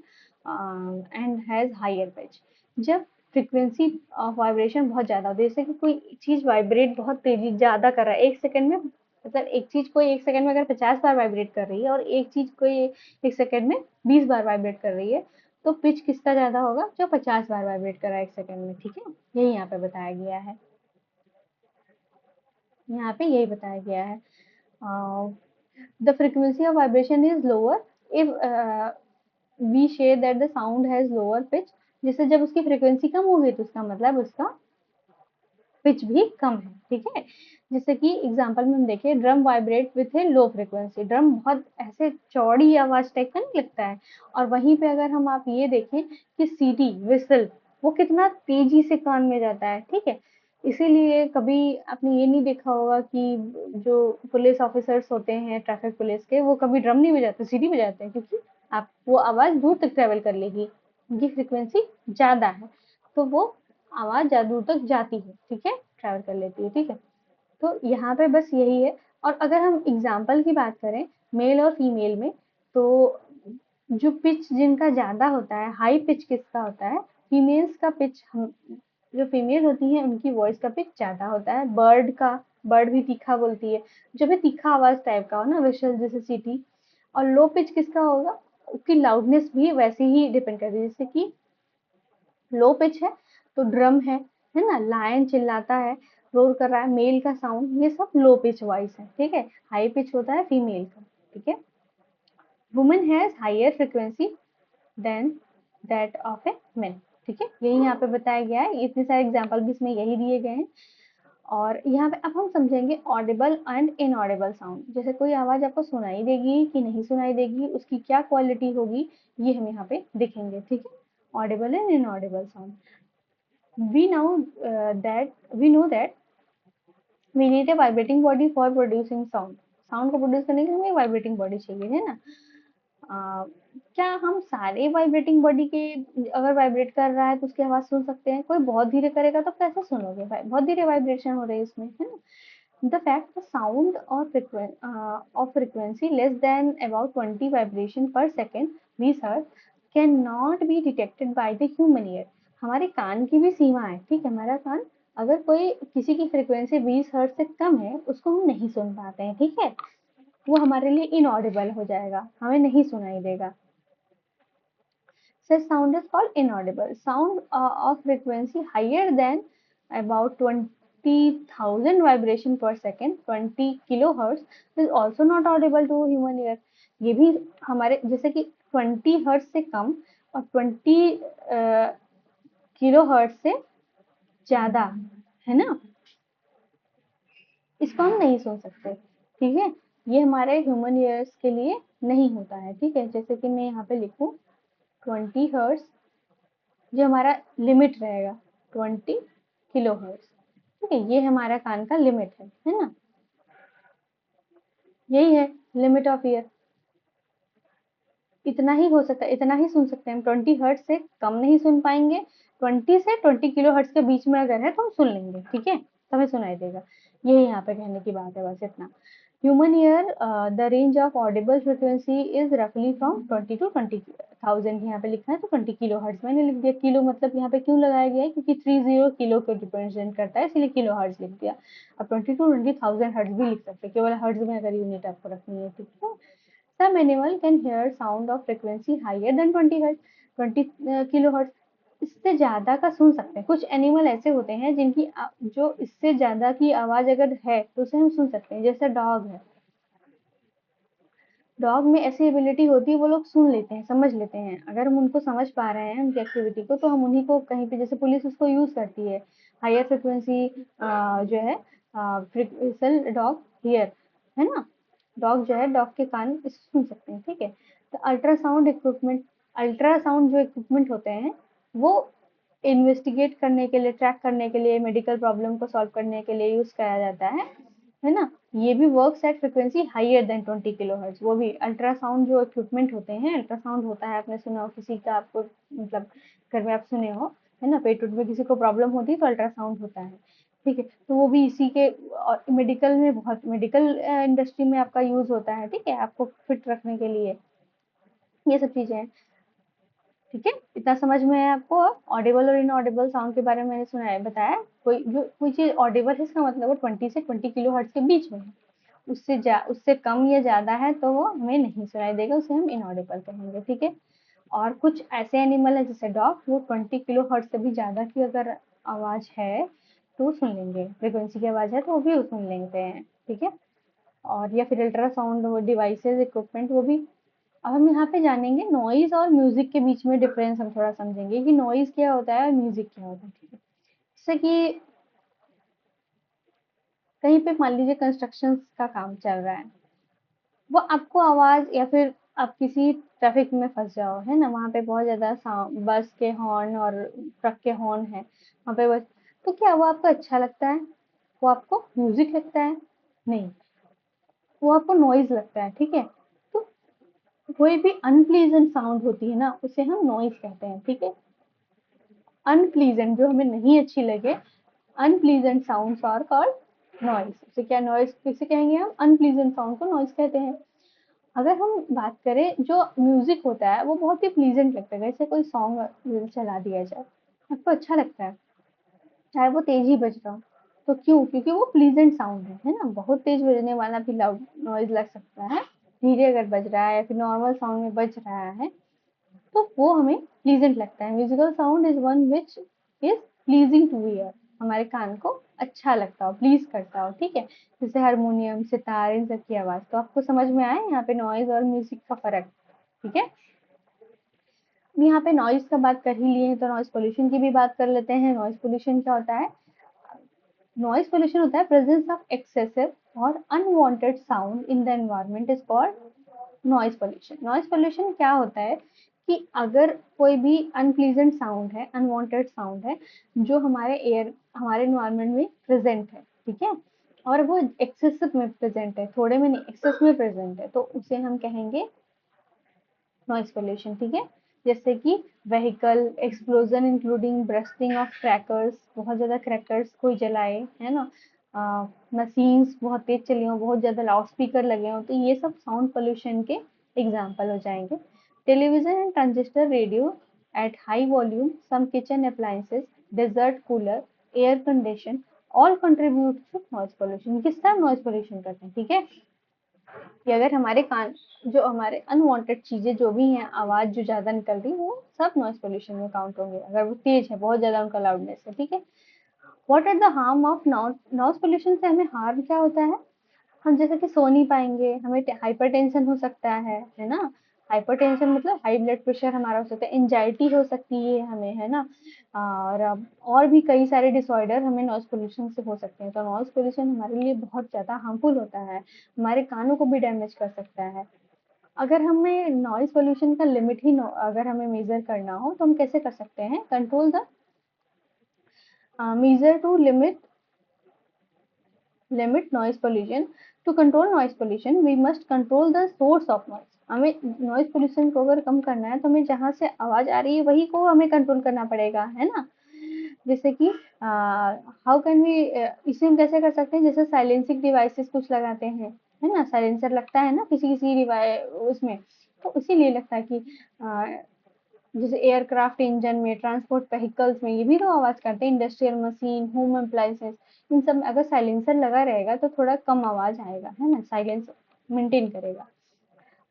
and has higher pitch. जब फ्रीक्वेंसी ऑफ वाइब्रेशन बहुत ज्यादा हो, जैसे कि कोई चीज वाइब्रेट बहुत तेजी ज्यादा कर रहा है एक सेकंड में, मतलब एक चीज कोई एक सेकंड में अगर 50 बार वाइब्रेट कर रही है और एक चीज कोई एक सेकंड में 20 बार वाइब्रेट कर रही है, तो पिच किसका ज्यादा होगा? जो 50 बार वाइब्रेट कर रहा है एक सेकंड में, ठीक है। यही यहाँ पे बताया गया है, यहाँ पे यही बताया गया है। The frequency of vibration is lower if we say that the sound has lower pitch. जैसे जब उसकी फ्रीक्वेंसी कम होगी तो उसका मतलब उसका पिच भी कम है, ठीक है। जैसे कि एग्जांपल में हम देखें, drum vibrate with A low frequency. Drum बहुत ऐसे चौड़ी आवाज टाइप का नहीं लगता है, और वहीं पे अगर हम आप ये देखें कि सीटी विसल, वो कितना तेजी से कान में जाता है, ठीक है। इसीलिए कभी आपने ये नहीं देखा होगा कि जो पुलिस ऑफिसर्स होते हैं ट्रैफिक पुलिस के, वो कभी ड्रम नहीं बजाते, सीटी बजाते हैं, क्योंकि आप वो आवाज दूर तक ट्रेवल कर लेगी, उनकी फ्रीक्वेंसी ज्यादा है, तो वो आवाज ज्यादा दूर तक जाती है, ठीक है, ट्रैवल कर लेती है, ठीक है। तो यहाँ पे बस यही है। और अगर हम एग्जाम्पल की बात करें मेल और फीमेल में, तो जो पिच जिनका ज्यादा होता है, हाई पिच किसका होता है? फीमेल्स का पिच, हम जो फीमेल होती है उनकी वॉइस का पिच ज्यादा होता है। बर्ड का, बर्ड भी तीखा बोलती है, जो भी तीखा आवाज टाइप का हो ना, विशल जैसे सीटी। और लो पिच किसका होगा? उसकी लाउडनेस भी वैसे ही डिपेंड करती है, जैसे कि लो पिच है तो ड्रम है ना, लायन चिल्लाता है, रोर कर रहा है, मेल का साउंड, ये सब लो पिच वॉइस है, ठीक है। हाई पिच होता है फीमेल का, ठीक है। Women has higher frequency than that of a man, ठीक है। यही यहाँ पे बताया गया है, इतने सारे एग्जाम्पल भी इसमें यही दिए गए हैं। और यहाँ पे अब हम समझेंगे ऑडिबल एंड इनऑडिबल साउंड। जैसे कोई आवाज आपको सुनाई देगी कि नहीं सुनाई देगी, उसकी क्या क्वालिटी होगी, ये हम यहाँ पे देखेंगे, ठीक है। Audible and inaudible sound. we now we know that we need a vibrating body for producing sound. Sound को प्रोड्यूस करने के लिए हमें वाइब्रेटिंग बॉडी चाहिए, है ना। क्या हम सारे वाइब्रेटिंग बॉडी के, अगर वाइब्रेट कर रहा है तो उसकी आवाज सुन सकते हैं? कोई बहुत धीरे करेगा तो कैसे सुनोगे भाई, बहुत धीरे वाइब्रेशन हो रही है इसमें, है ना। The fact the sound of frequency less than about 20 vibration per second Hz cannot be detected by the human ear. हमारे कान की भी सीमा है, ठीक है। हमारा कान अगर कोई किसी की फ्रीक्वेंसी 20 हर्ट से कम है, उसको हम नहीं सुन पाते हैं, ठीक है। वो हमारे लिए इनऑडिबल हो जाएगा, हमें नहीं सुनाई देगा। such sound is called inaudible. Sound of frequency higher than about 20,000 vibration per second, 20 kilohertz, is also not audible to human ear. ये भी हमारे जैसे कि 20 हर्ट्ज से कम और 20 किलोहर्ट्ज से ज्यादा है ना, इसको हम नहीं सुन सकते। ठीक है, ये हमारे ह्यूमन ईयर्स के लिए नहीं होता है। ठीक है, जैसे कि मैं यहाँ पे लिखूं 20 हर्ट्ज, जो हमारा लिमिट रहेगा 20 किलो हर्ट्ज। ठीक है, ये हमारा कान का लिमिट है ना, यही है लिमिट ऑफ ईयर। इतना ही हो सकता है, इतना ही सुन सकते हैं हम, 20 हर्ट्ज से कम नहीं सुन पाएंगे, 20 से 20 किलो हर्ट्ज के बीच में अगर है तो हम सुन लेंगे। ठीक है, तो हमें सुनाई देगा, यही यहाँ पे कहने की बात है, बस इतना। Human ear, the range of Audible frequency is रफली फ्रॉम 20 टू 20,000, यहाँ पे लिखा है तो 20 किलो हर्ट्ज मैंने लिख दिया। किलो मतलब यहाँ पे क्यों लगाया गया है, क्योंकि 30 किलो को रिप्रेजेंट करता है, इसलिए किलो हर्ट्ज लिख दिया। अब 20 टू 20,000 हर्ट्ज भी लिख सकते हैं, केवल हर्ट्ज में अगर यूनिट आपको रखनी है। ठीक है, some animal can hear sound of frequency higher than 20 hertz, 20 kilohertz, इससे ज्यादा का सुन सकते हैं। कुछ एनिमल ऐसे होते हैं जिनकी जो इससे ज्यादा की आवाज अगर है तो उसे हम सुन सकते हैं, जैसे डॉग है। डॉग में ऐसी एबिलिटी होती है, वो लोग सुन लेते हैं, समझ लेते हैं। अगर हम उनको समझ पा रहे हैं उनकी एक्टिविटी को, तो हम उन्हीं को कहीं पे, जैसे पुलिस उसको यूज करती है, हायर फ्रिक्वेंसी जो है डॉग हियर, है ना, डॉग जो है, डॉग के कान इसे सुन सकते हैं। ठीक है, तो अल्ट्रासाउंड इक्विपमेंट, अल्ट्रासाउंड जो इक्विपमेंट होते हैं वो इन्वेस्टिगेट करने के लिए, ट्रैक करने के लिए, मेडिकल प्रॉब्लम को सॉल्व करने के लिए यूज किया जाता है ना। ये भी works at frequency higher than 20 kilohertz. वो भी अल्ट्रासाउंड जो इक्विपमेंट होते हैं, अल्ट्रासाउंड होता है, आपने सुना हो किसी का, आपको मतलब घर में आप सुने हो, है ना, पेट में किसी को प्रॉब्लम होती है तो अल्ट्रासाउंड होता है। ठीक है, तो वो भी इसी के, मेडिकल में, बहुत मेडिकल इंडस्ट्री में आपका यूज होता है। ठीक है, आपको फिट रखने के लिए ये सब चीजें हैं। ठीक है, इतना समझ में है आपको। ऑडिबल और इनऑडिबल साउंड के बारे में मैंने सुना है, बताया। कोई चीज ऑडिबल है, इसका मतलब वो 20 से 20 किलो हर्ट्ज के बीच में है, उससे कम या ज्यादा है तो वो हमें नहीं सुनाई देगा, उसे हम इनऑडिबल कहेंगे। ठीक है, और कुछ ऐसे एनिमल है जैसे डॉग, वो 20 किलो हर्ट्ज से भी ज्यादा की अगर आवाज है तो सुन लेंगे, फ्रिक्वेंसी की आवाज है तो वो भी सुन लेते हैं। ठीक है, और या फिर अल्ट्रासाउंड डिवाइसेस इक्विपमेंट, वो भी। अब हम यहाँ पे जानेंगे नॉइज और म्यूजिक के बीच में डिफरेंस, हम थोड़ा समझेंगे कि नॉइज क्या होता है और म्यूजिक क्या होता है। ठीक है, जैसे कि कहीं पे मान लीजिए कंस्ट्रक्शन का काम चल रहा है, वो आपको आवाज, या फिर आप किसी ट्रैफिक में फंस जाओ, है ना, वहां पे बहुत ज्यादा बस के हॉर्न और ट्रक के हॉर्न है वहां पे, बस, तो क्या वो आपको अच्छा लगता है, वो आपको म्यूजिक लगता है? नहीं, वो आपको नॉइज लगता है। ठीक है, तो कोई भी अनप्लीजेंट साउंड होती है ना, उसे हम नॉइज कहते हैं। ठीक है, अनप्लीजेंट, जो हमें नहीं अच्छी लगे, unpleasant sounds are called noise. उसे क्या, नॉइज किसे कहेंगे हम? अनप्लीजेंट साउंड को नॉइज कहते हैं। अगर हम बात करें, जो म्यूजिक होता है वो बहुत ही प्लीजेंट लगता है, जैसे कोई सॉन्ग चला दिया जाए, आपको अच्छा लगता है, चाहे वो तेज ही बज रहा हो, तो क्यों? क्योंकि वो प्लीजेंट साउंड है ना। बहुत तेज बजने वाला भी लाउड नॉइज लग सकता है, धीरे अगर बज रहा है या फिर नॉर्मल साउंड में बज रहा है तो वो हमें प्लीजेंट लगता है। Musical sound is one which is pleasing two year, हमारे कान को अच्छा लगता हो, प्लीज करता हो। ठीक है, जैसे हारमोनियम, सितार, इन सब की आवाज। तो आपको समझ में आया यहाँ पे नॉइज और म्यूजिक का फर्क। ठीक है, यहाँ पे नॉइज का बात कर ही लिए हैं तो नॉइज पोल्यूशन की भी बात कर लेते हैं। नॉइज पोल्यूशन क्या होता है? नॉइज पोल्यूशन होता है प्रेजेंस ऑफ एक्सेसिव और unwanted sound in the environment is called noise pollution. Noise pollution क्या होता है कि अगर कोई भी अनप्लीजेंट साउंड है, अनवांटेड साउंड है, जो हमारे हमारे एनवायरनमेंट में प्रेजेंट है, ठीक है, और वो एक्सेसिव में प्रेजेंट है, थोड़े में नहीं, एक्सेस में प्रेजेंट है, तो उसे हम कहेंगे नॉइज पोल्यूशन। ठीक है, जैसे कि vehicle explosion including bursting of crackers, बहुत ज्यादा क्रैकर्स कोई जलाए, है ना, मशीन्स बहुत तेज चली हो, बहुत ज्यादा लाउड स्पीकर लगे हो, तो ये सब साउंड पोल्यूशन के एग्जाम्पल हो जाएंगे। Television and transistor radio at high volume, some kitchen appliances, desert cooler, air condition, all contribute to noise pollution. किस तरह नॉइज पोल्यूशन करते हैं? ठीक है, कि अगर हमारे कान, जो हमारे अनवांटेड चीजें जो भी हैं, आवाज जो ज्यादा निकल रही है, वो सब नॉइज पोल्यूशन में काउंट होंगे, अगर वो तेज है, बहुत ज्यादा उनका लाउडनेस है। ठीक है। What are the harm of noise pollution? से हमें हार्म क्या होता है? हम जैसे कि सो नहीं पाएंगे, हमें हाइपरटेंशन हो सकता है ना। हाइपरटेंशन मतलब हाई ब्लड प्रेशर हमारा हो सकता है, एंजाइटी हो सकती है हमें, है ना। और भी कई सारे डिसऑर्डर हमें नॉइज पोल्यूशन से हो सकते हैं। तो नॉइज पोल्यूशन हमारे लिए बहुत ज़्यादा हार्मफुल होता है, हमारे कानों को भी डैमेज कर सकता है। अगर हमें नॉइज पोल्यूशन का लिमिट ही अगर हमें मेजर करना हो तो हम कैसे कर सकते हैं? Control the measure to limit noise pollution. To control noise pollution we must control the source of noise. हमें नॉइज पोल्यूशन को अगर कम करना है तो हमें जहाँ से आवाज आ रही है वही को हमें कंट्रोल करना पड़ेगा, है ना। जैसे कि हाउ कैन वी, इसे हम कैसे कर सकते हैं? जैसे साइलेंसिंग डिवाइसेस कुछ लगाते हैं, है ना, साइलेंसर लगता है ना किसी किसी डिवाइस उसमें, तो इसीलिए लगता है कि जैसे एयरक्राफ्ट इंजन में, ट्रांसपोर्ट व्हीकल्स में, ये भी तो आवाज करते हैं, इंडस्ट्रियल मशीन, होम अप्लायंसेस, इन सब में अगर साइलेंसर लगा रहेगा तो थोड़ा कम आवाज आएगा, है ना, साइलेंस मेंटेन करेगा।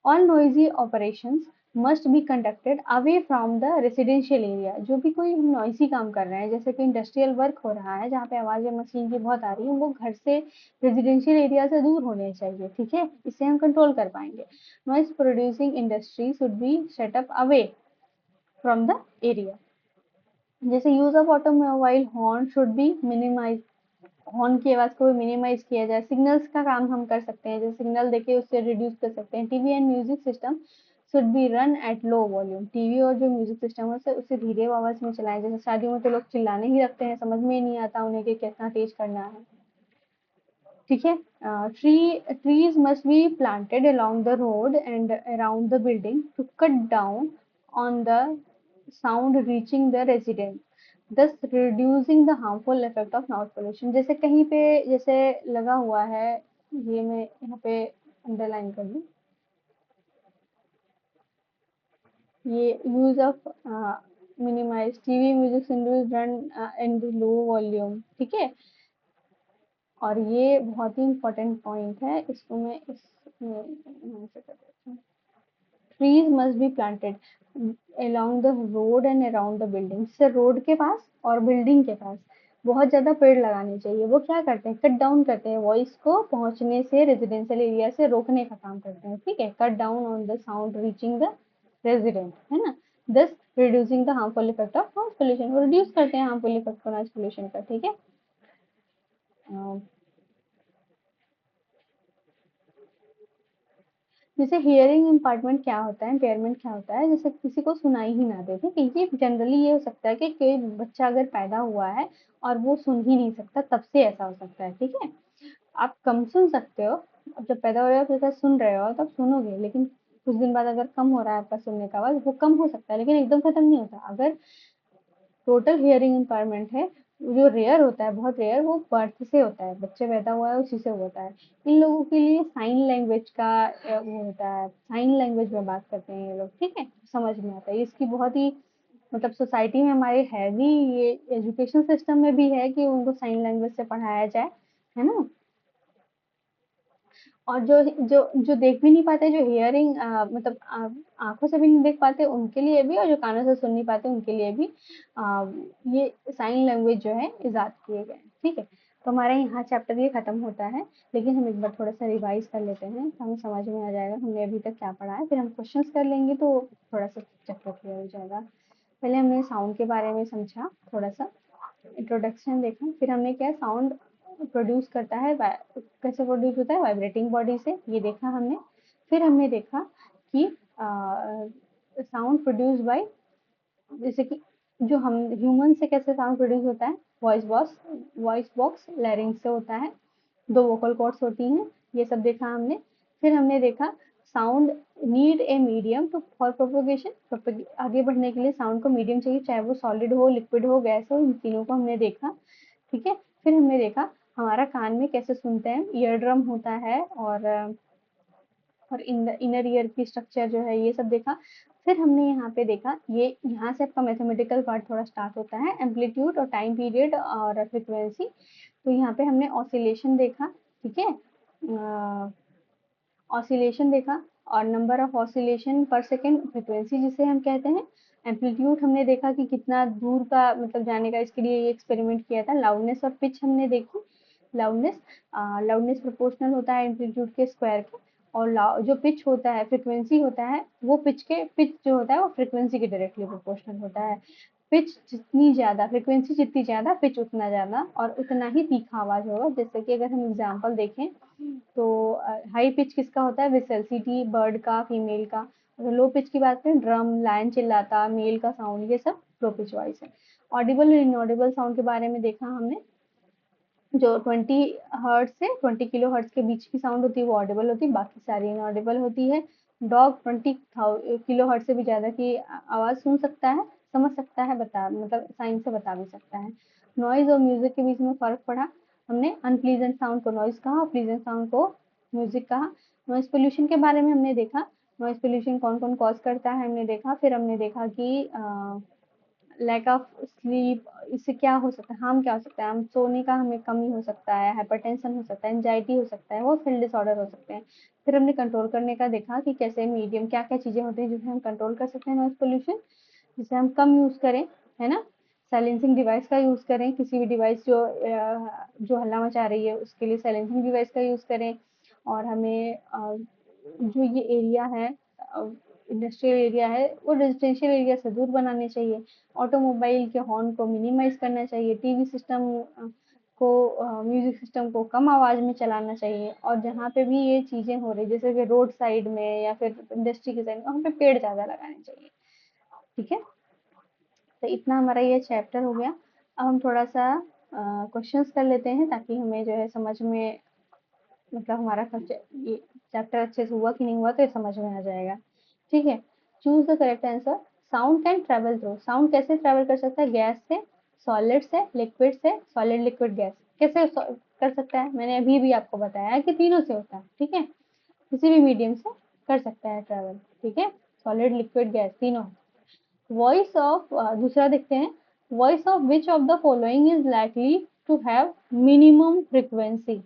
All noisy operations must be conducted away from the residential area. जो भी कोई नॉइसी काम कर रहे हैं, जैसे कि इंडस्ट्रियल वर्क हो रहा है जहाँ पे आवाजें मशीन की बहुत आ रही है, वो घर से, रेजिडेंशियल एरिया से दूर होने चाहिए। ठीक है, इससे हम कंट्रोल कर पाएंगे। Noise producing industry should be set up away from the area. जैसे use of automobile horn should be minimise, horn की आवाज को मिनिमाइज किया जाए। सिग्नल्स का काम हम कर सकते हैं, जैसे सिग्नल देके उससे रिड्यूस कर सकते हैं। TV and music system should be run at low volume. TV और जो म्यूजिक सिस्टम है उसे धीरे आवाज में चलाएं। जैसे शादियों में तो लोग चिल्लाने ही रखते हैं, समझ में ही नहीं आता उन्हें कि कितना तेज करना है। ठीक है। Trees must be planted along the road and around the building to cut down on the sound reaching the resident, thus reducing the harmful effect of noise pollution। जैसे कहीं पे जैसे लगा हुआ है, ये मैं यहाँ पे अंडरलाइन कर लूँ, ये use of minimise TV music singles run in the low volume. ठीक है। और ये बहुत ही इम्पोर्टेंट पॉइंट है, इसको मैं यहाँ से कर देती हूँ। Trees must be planted along the road and around the building। जैसे रोड के पास और बिल्डिंग के पास बहुत ज्यादा पेड़ लगाने चाहिए। वो क्या करते हैं? कट डाउन करते हैं, वॉइस को पहुंचने से, रेजिडेंशियल एरिया से रोकने का काम करते हैं। ठीक है, cut down on the sound reaching the resident, है ना। दस reducing the harmful effect of noise pollution, वो रिड्यूस करते हैं harmful effect of noise pollution का। ठीक है। जैसे हियरिंग इम्पार्टमेंट क्या होता है, इम्पेयरमेंट क्या होता है? जैसे किसी को सुनाई ही ना दे। ठीक है, ये जनरली ये हो सकता है कि कोई बच्चा अगर पैदा हुआ है और वो सुन ही नहीं सकता, तब से ऐसा हो सकता है। ठीक है, आप कम सुन सकते हो, जब पैदा हो रहे हो तो सुन रहे हो तब सुनोगे, लेकिन कुछ दिन बाद अगर कम हो रहा है आपका सुनने का आवाज, वो कम हो सकता है लेकिन एकदम खत्म नहीं होता। अगर टोटल हियरिंग इम्पायरमेंट है, जो रेयर होता है, बहुत रेयर, वो बर्थ से होता है, बच्चे पैदा हुआ है उसी से होता है। इन लोगों के लिए साइन लैंग्वेज का वो होता है, साइन लैंग्वेज में बात करते हैं ये लोग। ठीक है, समझ में आता है। इसकी बहुत ही मतलब सोसाइटी में हमारे है भी, ये एजुकेशन सिस्टम में भी है कि उनको साइन लैंग्वेज से पढ़ाया जाए, है ना। और जो जो जो देख भी नहीं पाते, जो हियरिंग मतलब आंखों से भी नहीं देख पाते, उनके लिए भी, और जो कानों से सुन नहीं पाते उनके लिए भी आ, ये साइन लैंग्वेज जो है इजाद किए गए हैं। ठीक है, तो हमारा यहाँ चैप्टर ये खत्म होता है, लेकिन हम एक बार थोड़ा सा रिवाइज कर लेते हैं तो हमें समझ में आ जाएगा हमने अभी तक क्या पढ़ा है, फिर हम क्वेश्चंस कर लेंगे तो थोड़ा सा चैप्टर क्लियर हो जाएगा। पहले हमने साउंड के बारे में समझा, थोड़ा सा इंट्रोडक्शन देखा, फिर हमने क्या साउंड प्रोड्यूस करता है, कैसे प्रोड्यूस होता है, वाइब्रेटिंग बॉडी से, ये देखा हमने। फिर हमने देखा कि साउंड प्रोड्यूस बाय, जैसे कि जो हम ह्यूमन से कैसे साउंड प्रोड्यूस होता है, वॉइस बॉक्स लैरिंग से होता है, दो वोकल कॉर्ड्स होती हैं, ये सब देखा हमने। फिर हमने देखा sound need a medium to for propagation, आगे बढ़ने के लिए साउंड को मीडियम चाहिए, चाहे वो सॉलिड हो, लिक्विड हो, गैस हो, इन तीनों को हमने देखा। ठीक है, फिर हमने देखा हमारा कान में कैसे सुनते हैं, ईयर ड्रम होता है, और इनर ईयर की स्ट्रक्चर जो है, ये सब देखा। फिर हमने यहाँ पे देखा, ये यहाँ से आपका मैथमेटिकल पार्ट थोड़ा स्टार्ट होता है, एम्पलीट्यूड और टाइम पीरियड और फ्रिक्वेंसी। तो यहाँ पे हमने ऑसिलेशन देखा। ठीक है, ऑसिलेशन देखा, और नंबर ऑफ ऑसिलेशन पर सेकेंड, फ्रिक्वेंसी जिसे हम कहते हैं। एम्पलीट्यूड हमने देखा कि कितना दूर का मतलब जाने का, इसके लिए ये एक्सपेरिमेंट किया था। लाउडनेस और पिच हमने देखी। लाउडनेस लाउडनेस प्रोपोर्शनल होता है एम्पलीट्यूड के स्क्वायर के, और जो पिच होता है, फ्रिक्वेंसी होता है, वो पिच जो होता है वो फ्रिक्वेंसी के डायरेक्टली प्रोपोर्शनल होता है। पिच जितनी ज़्यादा, फ्रिक्वेंसी जितनी ज़्यादा, पिच उतना ज़्यादा, और उतना ही तीखा आवाज़ होगा। जैसे कि अगर हम एग्जांपल देखें तो हाई पिच किसका होता है, विसल, सीटी बर्ड का, फीमेल का। अगर लो पिच की बात करें, ड्रम, लायन चिल्लाता, मेल का साउंड, ये सब लो पिच वाइज है। ऑडिबल और इनऑडिबल साउंड के बारे में देखा हमने। जो 20 हर्ट्ज से 20 किलो हर्ट्ज के बीच की साउंड होती है वो ऑडिबल होती है, बाकी सारी इनऑडिबल होती है। डॉग 20 किलो हर्ट्ज से भी ज़्यादा की आवाज़ सुन सकता है, समझ सकता है, बता मतलब साइंस से बता भी सकता है। नॉइज और म्यूजिक के बीच में फ़र्क पढ़ा हमने। अनप्लीजेंट साउंड को नॉइज कहा, प्लीजेंट साउंड को म्यूजिक कहा। नॉइज पोल्यूशन के बारे में हमने देखा, नॉइज पोल्यूशन कौन कौन कॉज करता है हमने देखा। फिर हमने देखा कि लैक ऑफ स्लीप, इससे क्या हो सकता है, हार्म क्या हो सकता है, हम सोने का हमें कमी हो सकता है, हाइपरटेंशन हो सकता है, एंजाइटी हो सकता है, वो फील डिसऑर्डर हो सकते हैं। फिर हमने कंट्रोल करने का देखा कि कैसे मीडियम, क्या क्या चीज़ें होती हैं जिसे हम कंट्रोल कर सकते हैं नॉइज पोल्यूशन, जिसे हम कम यूज़ करें, है ना। साइलेंसिंग डिवाइस का यूज़ करें, किसी भी डिवाइस जो हल्ला मचा रही है उसके लिए साइलेंसिंग डिवाइस का यूज़ करें। और हमें जो ये एरिया है, इंडस्ट्रियल एरिया है, वो रेजिडेंशियल एरिया से दूर बनाने चाहिए। ऑटोमोबाइल के हॉर्न को मिनिमाइज करना चाहिए। टीवी सिस्टम को, म्यूजिक सिस्टम को कम आवाज़ में चलाना चाहिए। और जहाँ पे भी ये चीज़ें हो रही, जैसे कि रोड साइड में या फिर इंडस्ट्री के साइड में, वहाँ पे पेड़ ज़्यादा लगाने चाहिए। ठीक है, तो इतना हमारा ये चैप्टर हो गया। अब हम थोड़ा सा क्वेश्चंस कर लेते हैं, ताकि हमें जो है समझ में, मतलब हमारा ये चैप्टर अच्छे से हुआ कि नहीं हुआ तो ये समझ में आ जाएगा। ठीक है, choose the correct answer. Sound can travel through, sound कैसे ट्रेवल कर सकता है, गैस से, सॉलिड से, लिक्विड से, सॉलिड, लिक्विड, गैस, कैसे कर सकता है, मैंने अभी भी आपको बताया कि तीनों से होता है। ठीक है, किसी भी मीडियम से कर सकता है ट्रेवल। ठीक है, सॉलिड, लिक्विड, गैस, तीनों। वॉइस ऑफ, दूसरा देखते हैं, voice of which of the following is likely to have minimum frequency.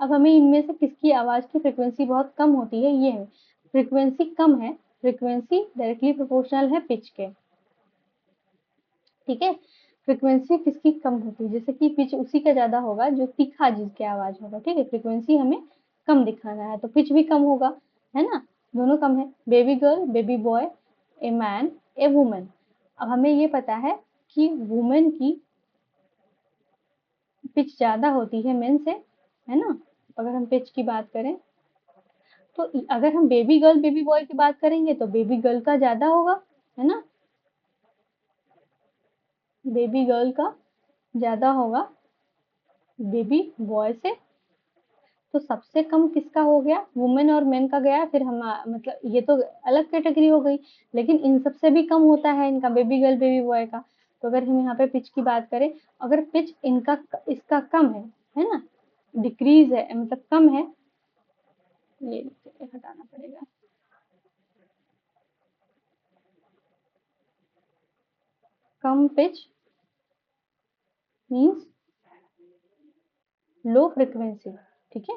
अब हमें इनमें से किसकी आवाज़ की फ्रिक्वेंसी बहुत कम होती है, ये है। फ्रिक्वेंसी कम है, फ्रिक्वेंसी डायरेक्टली प्रोपोर्शनल है पिच के। ठीक है, फ्रिक्वेंसी किसकी कम होती है, जैसे कि पिच उसी का ज़्यादा होगा जो तीखा जिसकी आवाज़ होगा। ठीक है, फ्रिक्वेंसी हमें कम दिखाना है तो पिच भी कम होगा, है ना, दोनों कम है। Baby girl, baby boy, a man, a woman. अब हमें ये पता है कि वुमेन की पिच ज़्यादा होती है मेन से, है ना। अगर हम पिच की बात करें तो अगर हम बेबी गर्ल, बेबी बॉय की बात करेंगे तो बेबी गर्ल का ज़्यादा होगा, है ना, बेबी गर्ल का ज़्यादा होगा बेबी बॉय से। तो सबसे कम किसका हो गया, वुमेन और मेन का गया। फिर हम मतलब ये तो अलग कैटेगरी हो गई, लेकिन इन सबसे भी कम होता है इनका, बेबी गर्ल, बेबी बॉय का। तो अगर हम यहाँ पे पिच की बात करें, अगर पिच इनका, इसका कम है ना, डिक्रीज है, मतलब कम है, ये हटाना पड़ेगा, कम पिच मीन्स लो फ्रिक्वेंसी। ठीक है,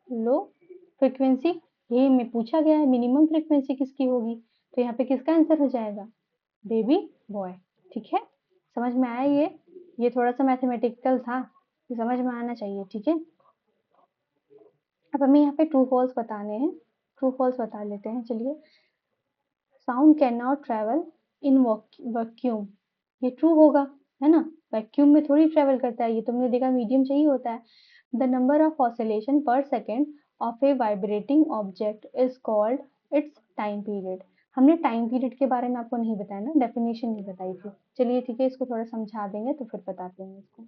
लो फ्रिक्वेंसी, ये में पूछा गया है मिनिमम फ्रिक्वेंसी किसकी होगी, तो यहाँ पे किसका आंसर हो जाएगा, बेबी बॉय। ठीक है, समझ में आया ये थोड़ा सा मैथमेटिकल था, ये समझ में आना चाहिए। ठीक है, अब हमें यहाँ पे ट्रू फॉल्स बताने हैं, ट्रू फॉल्स बता लेते हैं, चलिए। Sound can not travel in vacuum, ये ट्रू होगा, है ना, वैक्यूम में थोड़ी ट्रेवल करता है, ये तुमने देखा मीडियम चाहिए होता है। द नंबर ऑफ ऑसिलेशन पर second of A vibrating object is called its time period. हमने टाइम पीरियड के बारे में आपको नहीं बताया ना, डेफिनेशन नहीं बताई थी। चलिए ठीक है, इसको थोड़ा समझा देंगे तो फिर बताते हैं इसको।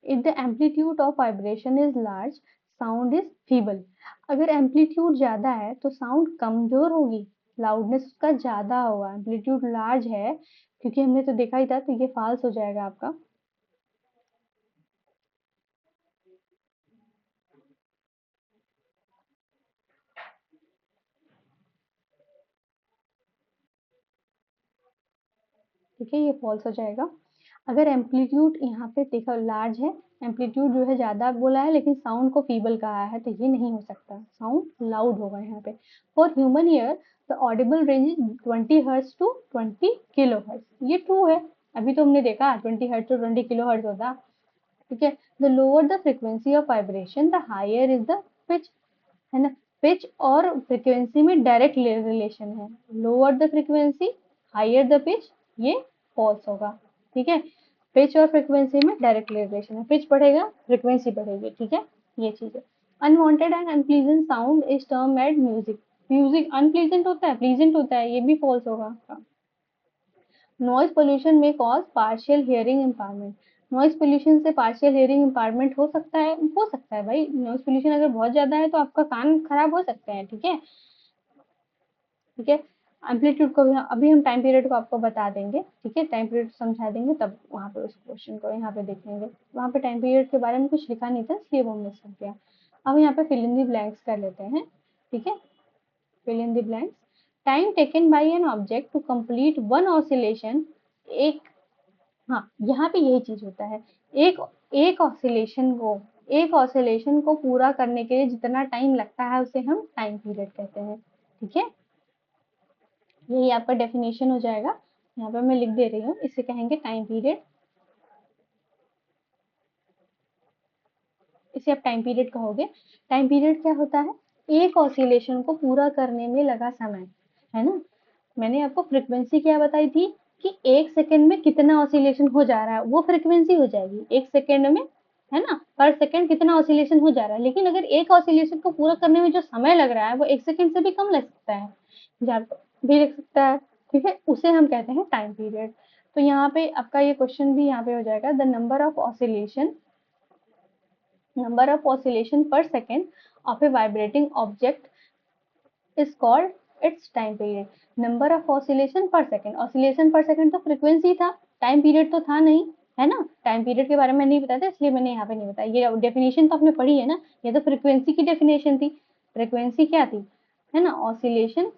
If the amplitude of vibration is large, sound is feeble. अगर एम्पलीट्यूड ज़्यादा है तो साउंड कमज़ोर होगी, लाउडनेस उसका ज़्यादा होगा। एम्पलीट्यूड लार्ज है, क्योंकि हमने तो देखा ही था, तो ये फॉल्स हो जाएगा आपका। ठीक है, ये फॉल्स हो जाएगा। अगर एम्पलीट्यूड यहाँ पे देखो लार्ज है, एम्पलीट्यूड जो है ज़्यादा बोला है लेकिन साउंड को फीबल कहा है, तो ये नहीं हो सकता, साउंड लाउड होगा यहाँ पे। For human ear the audible range is 20 hertz to 20 kilohertz, ये ट्रू है। अभी तो हमने देखा 20 हर्ट्ज टू 20 किलो हर्ट्ज होता, ठीक है। The lower the frequency of vibration the higher is the pitch, है ना। पिच और फ्रीक्वेंसी में डायरेक्ट रिलेशन है, lower the frequency higher the pitch, ये फॉल्स होगा, ठीक है। पिच और फ्रीक्वेंसी में डायरेक्ट रिलेशन है, पिच बढ़ेगा फ्रीक्वेंसी बढ़ेगी, ठीक है, ये चीज है। Unwanted and unpleasant sound is termed music, music unpleasant होता है प्लीजेंट होता है, ये भी फॉल्स होगा आपका। नॉइज पोल्यूशन में cause partial hearing impairment, noise pollution से पार्शियल हियरिंग इम्पायरमेंट हो सकता है भाई, नॉइज पोल्यूशन अगर बहुत ज्यादा है तो आपका कान खराब हो सकते हैं, ठीक है, ठीक है। एम्पलीट्यूड को भी अभी हम टाइम पीरियड को आपको बता देंगे, ठीक है, टाइम पीरियड समझा देंगे, तब वहाँ पे उस क्वेश्चन को यहाँ पे देखेंगे। वहाँ पे टाइम पीरियड के बारे में कुछ लिखा नहीं था इसलिए वो मिस हो गया। अब यहाँ पे फिल इन द ब्लैंक्स कर लेते हैं, ठीक है। Fill in the blanks, time taken by an object to complete one oscillation, एक, हाँ यहाँ पे यही चीज होता है, एक एक ऑसिलेशन को पूरा करने के लिए जितना टाइम लगता है उसे हम टाइम पीरियड कहते हैं, ठीक है। यही आपका डेफिनेशन हो जाएगा, यहाँ पे मैं लिख दे रही हूँ, इसे कहेंगे टाइम पीरियड, इसे आप टाइम पीरियड कहोगे। टाइम पीरियड क्या होता है, एक ऑसिलेशन को पूरा करने में लगा समय, है ना। मैंने आपको फ्रीक्वेंसी क्या बताई थी कि एक सेकंड में कितना ऑसिलेशन हो जा रहा है, वो फ्रीक्वेंसी हो जाएगी एक सेकंड में, है ना, पर सेकंड कितना ऑसिलेशन हो जा रहा है। लेकिन अगर एक ऑसिलेशन को पूरा करने में जो समय लग रहा है वो एक सेकंड से भी कम लग सकता है, ज्यादा भी लग सकता है, ठीक है, उसे हम कहते हैं टाइम पीरियड। तो यहाँ पे आपका ये क्वेश्चन भी यहाँ पे हो जाएगा, the number of oscillation per second of a vibrating object is called its time period। Number of oscillation पर सेकंड, ऑसिलेशन पर सेकंड तो फ्रीक्वेंसी था, टाइम पीरियड तो था नहीं, है ना। टाइम पीरियड के बारे में नहीं बताया था इसलिए मैंने यहाँ पे नहीं बताया, ये डेफिनेशन तो आपने पढ़ी है ना, ये तो फ्रीक्वेंसी की डेफिनेशन थी। फ्रीक्वेंसी क्या थी, है ना, ऑसिलेशन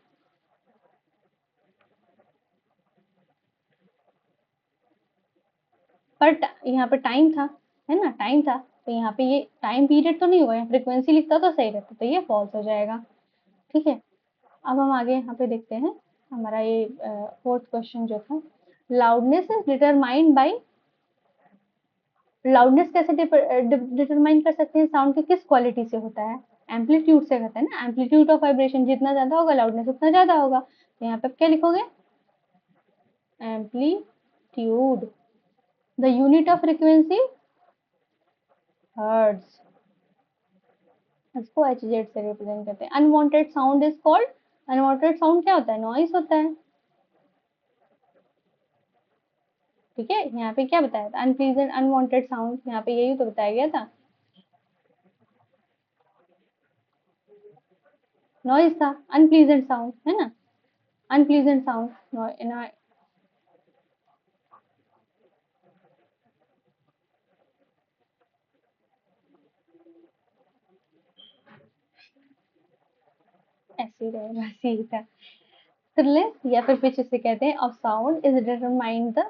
पर यहाँ पे टाइम था, है ना, टाइम था, तो यहाँ पे ये टाइम पीरियड तो नहीं हुआ, फ्रीक्वेंसी लिखता तो सही रहता, तो ये फॉल्स हो जाएगा, ठीक है। अब हम आगे यहाँ पे देखते हैं, हमारा ये फोर्थ क्वेश्चन जो था, loudness is determined by, loudness कैसे डिटरमाइन कर सकते हैं, साउंड की किस क्वालिटी से होता है, एम्पलीट्यूड से होता है ना, एम्पलीट्यूड ऑफ वाइब्रेशन जितना ज्यादा होगा लाउडनेस उतना ज्यादा होगा, तो यहाँ पे क्या लिखोगे, amplitude, the unit of frequency hertz, इसको एच जेड से रिप्रेजेंट करते हैं। Unwanted sound is called, unwanted sound क्या होता है, नॉइस होता है, ठीक है। यहाँ पे क्या बताया था, अनप्लीजेंट अनवांटेड साउंड, यहाँ पे यही तो बताया गया था, नॉइज था, अनप्लीजेंट साउंड, है ना, अनप्लीजेंट साउंड, ऐसे ही रहेगा, ऐसे ही था। थ्रिलनेस या फिर पिच इसे कहते हैं, of sound is determine the,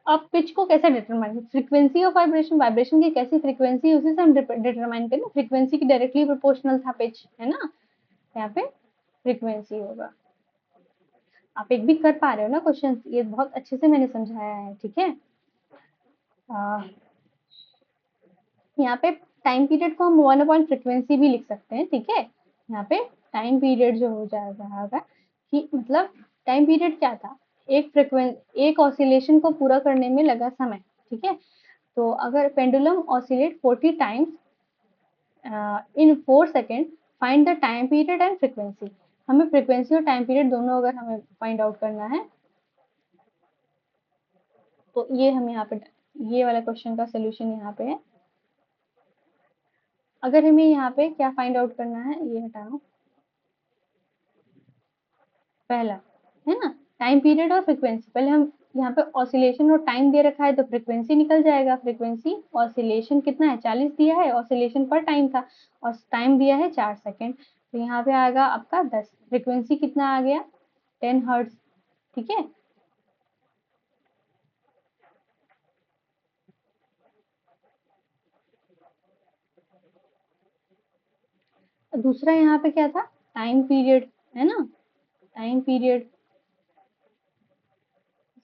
अब पिच को कैसे determine, frequency of vibration, vibration की कैसी फ्रीक्वेंसी उसी से हम डिटरमाइन करें, फ्रीक्वेंसी की डायरेक्टली प्रोपोर्शनल था पिच, है ना, यहाँ पे फ्रीक्वेंसी होगा। आप एक भी कर पा रहे हो ना क्वेश्चन, ये बहुत अच्छे से मैंने समझाया है, ठीक है। यहाँ पे टाइम पीरियड को हम 1 अपॉइंट फ्रीक्वेंसी भी लिख सकते हैं, ठीक है। यहाँ पे टाइम पीरियड जो हो जा रहा होगा कि मतलब टाइम पीरियड क्या था, एक ऑसिलेशन को पूरा करने में लगा समय, ठीक है। तो अगर pendulum oscillate 40 times in 4 second, find the time period and frequency, हमें फ्रीक्वेंसी और टाइम पीरियड दोनों अगर हमें फाइंड आउट करना है तो ये हम यहाँ पे, ये वाला क्वेश्चन का सोल्यूशन यहाँ पे है। अगर हमें यहाँ पे क्या फाइंड आउट करना है, ये हटाओ, पहला, है ना, टाइम पीरियड और फ्रीक्वेंसी, पहले हम यहाँ पे ऑसिलेशन और टाइम दे रखा है तो फ्रीक्वेंसी निकल जाएगा, फ्रीक्वेंसी ऑसिलेशन कितना है 40 दिया है, ऑसिलेशन पर टाइम था और टाइम दिया है 4 सेकेंड, तो यहाँ पे आएगा आपका 10, फ्रीक्वेंसी कितना आ गया 10 हर्ट्ज, ठीक है। दूसरा यहाँ पे क्या था, टाइम पीरियड, है ना, टाइम पीरियड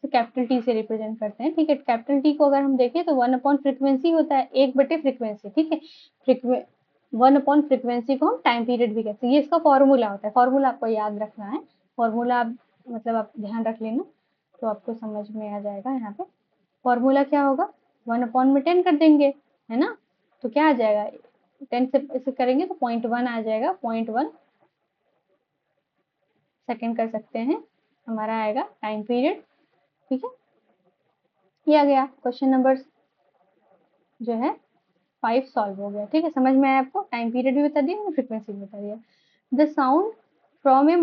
कैपिटल टी से रिप्रेजेंट करते हैं, ठीक है। कैपिटल टी को अगर हम देखें तो 1/फ्रीक्वेंसी होता है, 1/फ्रीक्वेंसी, ठीक है। 1/फ्रीक्वेंसी को हम टाइम पीरियड भी कहते हैं। ये इसका फॉर्मूला होता है, फॉर्मूला आपको याद रखना है। फॉर्मूला आप मतलब आप ध्यान रख लेना तो आपको समझ में आ जाएगा। यहाँ पे फॉर्मूला क्या होगा, 1/10 कर देंगे, है ना। तो क्या आ जाएगा, 10 से इसे करेंगे तो 0.1 आ जाएगा, 0.1 सेकेंड कर सकते हैं, हमारा आएगा टाइम पीरियड, ठीक है। ये आ गया क्वेश्चन नंबर जो है 5 सॉल्व हो गया, ठीक है। समझ में आया आपको, टाइम पीरियड भी बता दिया, फ्रीक्वेंसी भी बता दिया। The sound from A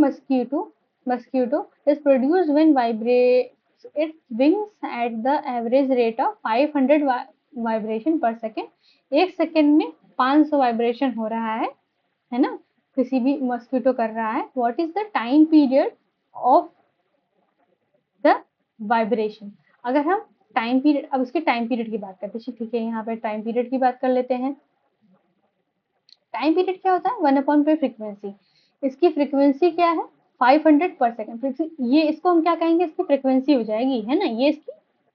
mosquito is produced when vibrates its wings at the average rate of 500 vibration पर सेकेंड। एक सेकेंड में 500 वाइब्रेशन हो रहा है ना, किसी भी मस्कीटो कर रहा है। What is the time period of the vibration. अगर हम टाइम पीरियड, अब उसके टाइम पीरियड की बात करते हैं, ठीक है। यहाँ पे टाइम पीरियड की बात कर लेते हैं। टाइम पीरियड क्या होता है, 1/फ्रीक्वेंसी। इसकी फ्रीक्वेंसी क्या है, 500 पर सेकेंड। ये इसको हम क्या कहेंगे, इसकी फ्रीक्वेंसी हो जाएगी, है ना, ये इसकी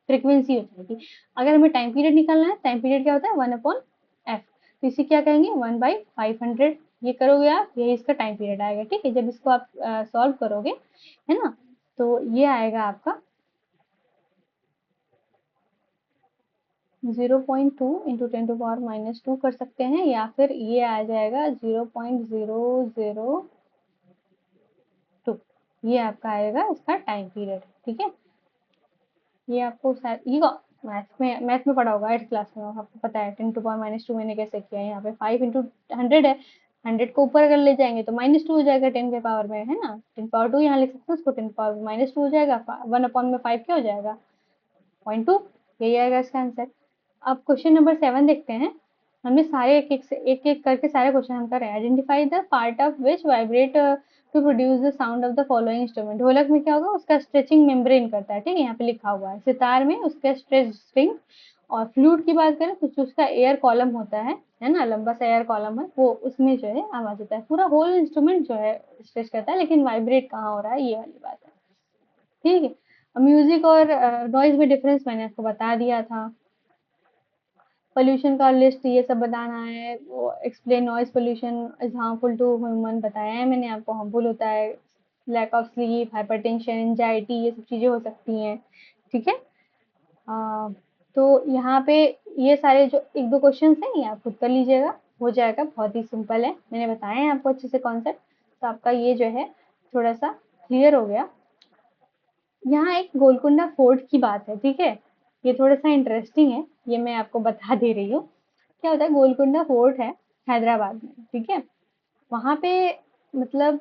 फ्रीक्वेंसी हो जाएगी। अगर हमें टाइम पीरियड निकालना है, टाइम पीरियड क्या होता है, 1/f, तो इसे क्या कहेंगे, 1/500। ये करोगे आप, यही इसका टाइम पीरियड आएगा, ठीक है। जब इसको आप सॉल्व करोगे, है ना, तो ये आएगा आपका 0.2 इंटू 10⁻², कर सकते हैं, या फिर ये आ जाएगा 0.002। ये आपका आएगा इसका टाइम पीरियड, ठीक है। ये आपको शायद ये मैथ में पढ़ा होगा 8th क्लास में, आपको पता है 10⁻² मैंने कैसे किया है। यहाँ पे 5 × 100 है, 100 को ऊपर अगर ले जाएंगे तो -2 हो जाएगा 10 के पावर में, है ना। 10⁻² यहाँ लिख सकते हैं, उसको 10⁻² हो जाएगा, 1/5 क्या हो जाएगा, 0.2। यही आएगा इसका आंसर। अब क्वेश्चन नंबर 7 देखते हैं। हमने सारे एक एक करके सारे क्वेश्चन हम कर रहे हैं। Identify the part of which vibrate to produce the sound of the following instrument. ढोलक में क्या होगा, उसका स्ट्रेचिंग मेम्ब्रेन करता है, ठीक है, यहाँ पे लिखा हुआ है। सितार में उसका स्ट्रेच स्ट्रिंग, और फ्लूट की बात करें तो उसका एयर कॉलम होता है ना, लंबा सा एयर कॉलम है, वो उसमें जो है आवाज होता है। पूरा होल इंस्ट्रूमेंट जो है स्ट्रेच करता है, लेकिन वाइब्रेट कहाँ हो रहा है, ये वाली बात है, ठीक है। म्यूजिक और नॉइज में डिफरेंस मैंने आपको बता दिया था। पोल्यूशन का लिस्ट ये सब बताना है। वो explain noise pollution is harmful to human, बताया है मैंने आपको, हार्मफुल होता है। Lack of sleep, hypertension, anxiety, ये सब चीजें हो सकती हैं, ठीक है। तो यहाँ पे ये सारे जो एक दो क्वेश्चन हैं, ये आप खुद कर लीजिएगा, हो जाएगा, बहुत ही सिंपल है। मैंने बताया है आपको अच्छे से कॉन्सेप्ट, तो आपका ये जो है थोड़ा सा क्लियर हो गया। यहाँ एक गोलकुंडा फोर्ट की बात है, ठीक है। ये थोड़ा सा इंटरेस्टिंग है, ये मैं आपको बता दे रही हूँ। क्या होता है, गोलकुंडा फोर्ट है हैदराबाद में, ठीक है। वहां पे मतलब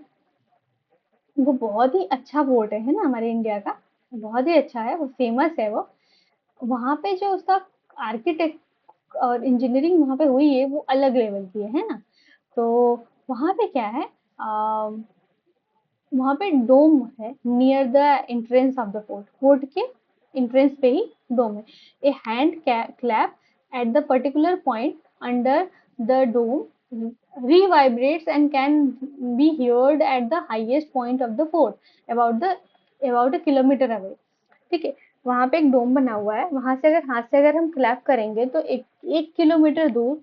वो बहुत ही अच्छा फोर्ट है ना, हमारे इंडिया का बहुत ही अच्छा है, वो फेमस है वो। वहां पे जो उसका आर्किटेक्ट और इंजीनियरिंग वहां पे हुई है, वो अलग लेवल की है ना। तो वहां पे क्या है, वहां पे डोम है near the entrance of the fort, fort के एंट्रेंस पे ही डोम है। A hand clap at the particular point under the dome revibrates and can be heard at the highest point of the fort about a kilometer away, ठीक है। वहां पे एक डोम बना हुआ है, वहां से अगर हाथ से अगर हम क्लैप करेंगे तो 1 किलोमीटर दूर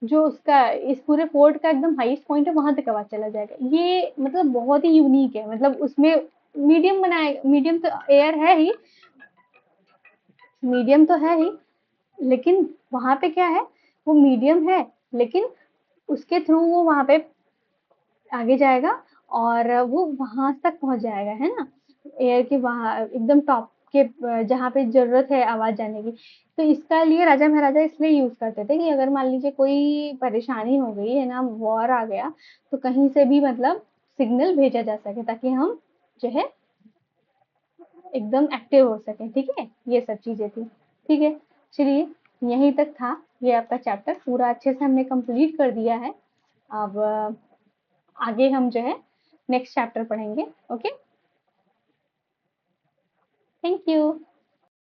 जो उसका इस पूरे फोर्ट का एकदम हाईएस्ट पॉइंट है, वहां तक आवाज चला जाएगा। ये मतलब बहुत ही यूनिक है, मतलब उसमें मीडियम तो एयर है ही, मीडियम तो है ही, लेकिन वहां पे क्या है, वो मीडियम है, लेकिन उसके थ्रू वो वहां पे आगे जाएगा और वो वहां तक पहुंच जाएगा, है ना। एयर के वहां एकदम टॉप के जहाँ पे जरूरत है आवाज जाने की। तो इसका लिए राजा महाराजा इसलिए यूज करते थे कि अगर मान लीजिए कोई परेशानी हो गई है ना, वॉर आ गया, तो कहीं से भी मतलब सिग्नल भेजा जा सके, ताकि हम जो है एकदम एक्टिव हो सके, ठीक है। ये सब चीजें थी, ठीक है। चलिए, यहीं तक था ये आपका चैप्टर, पूरा अच्छे से हमने कंप्लीट कर दिया है। अब आगे हम जो है नेक्स्ट चैप्टर पढ़ेंगे। Okay, thank you.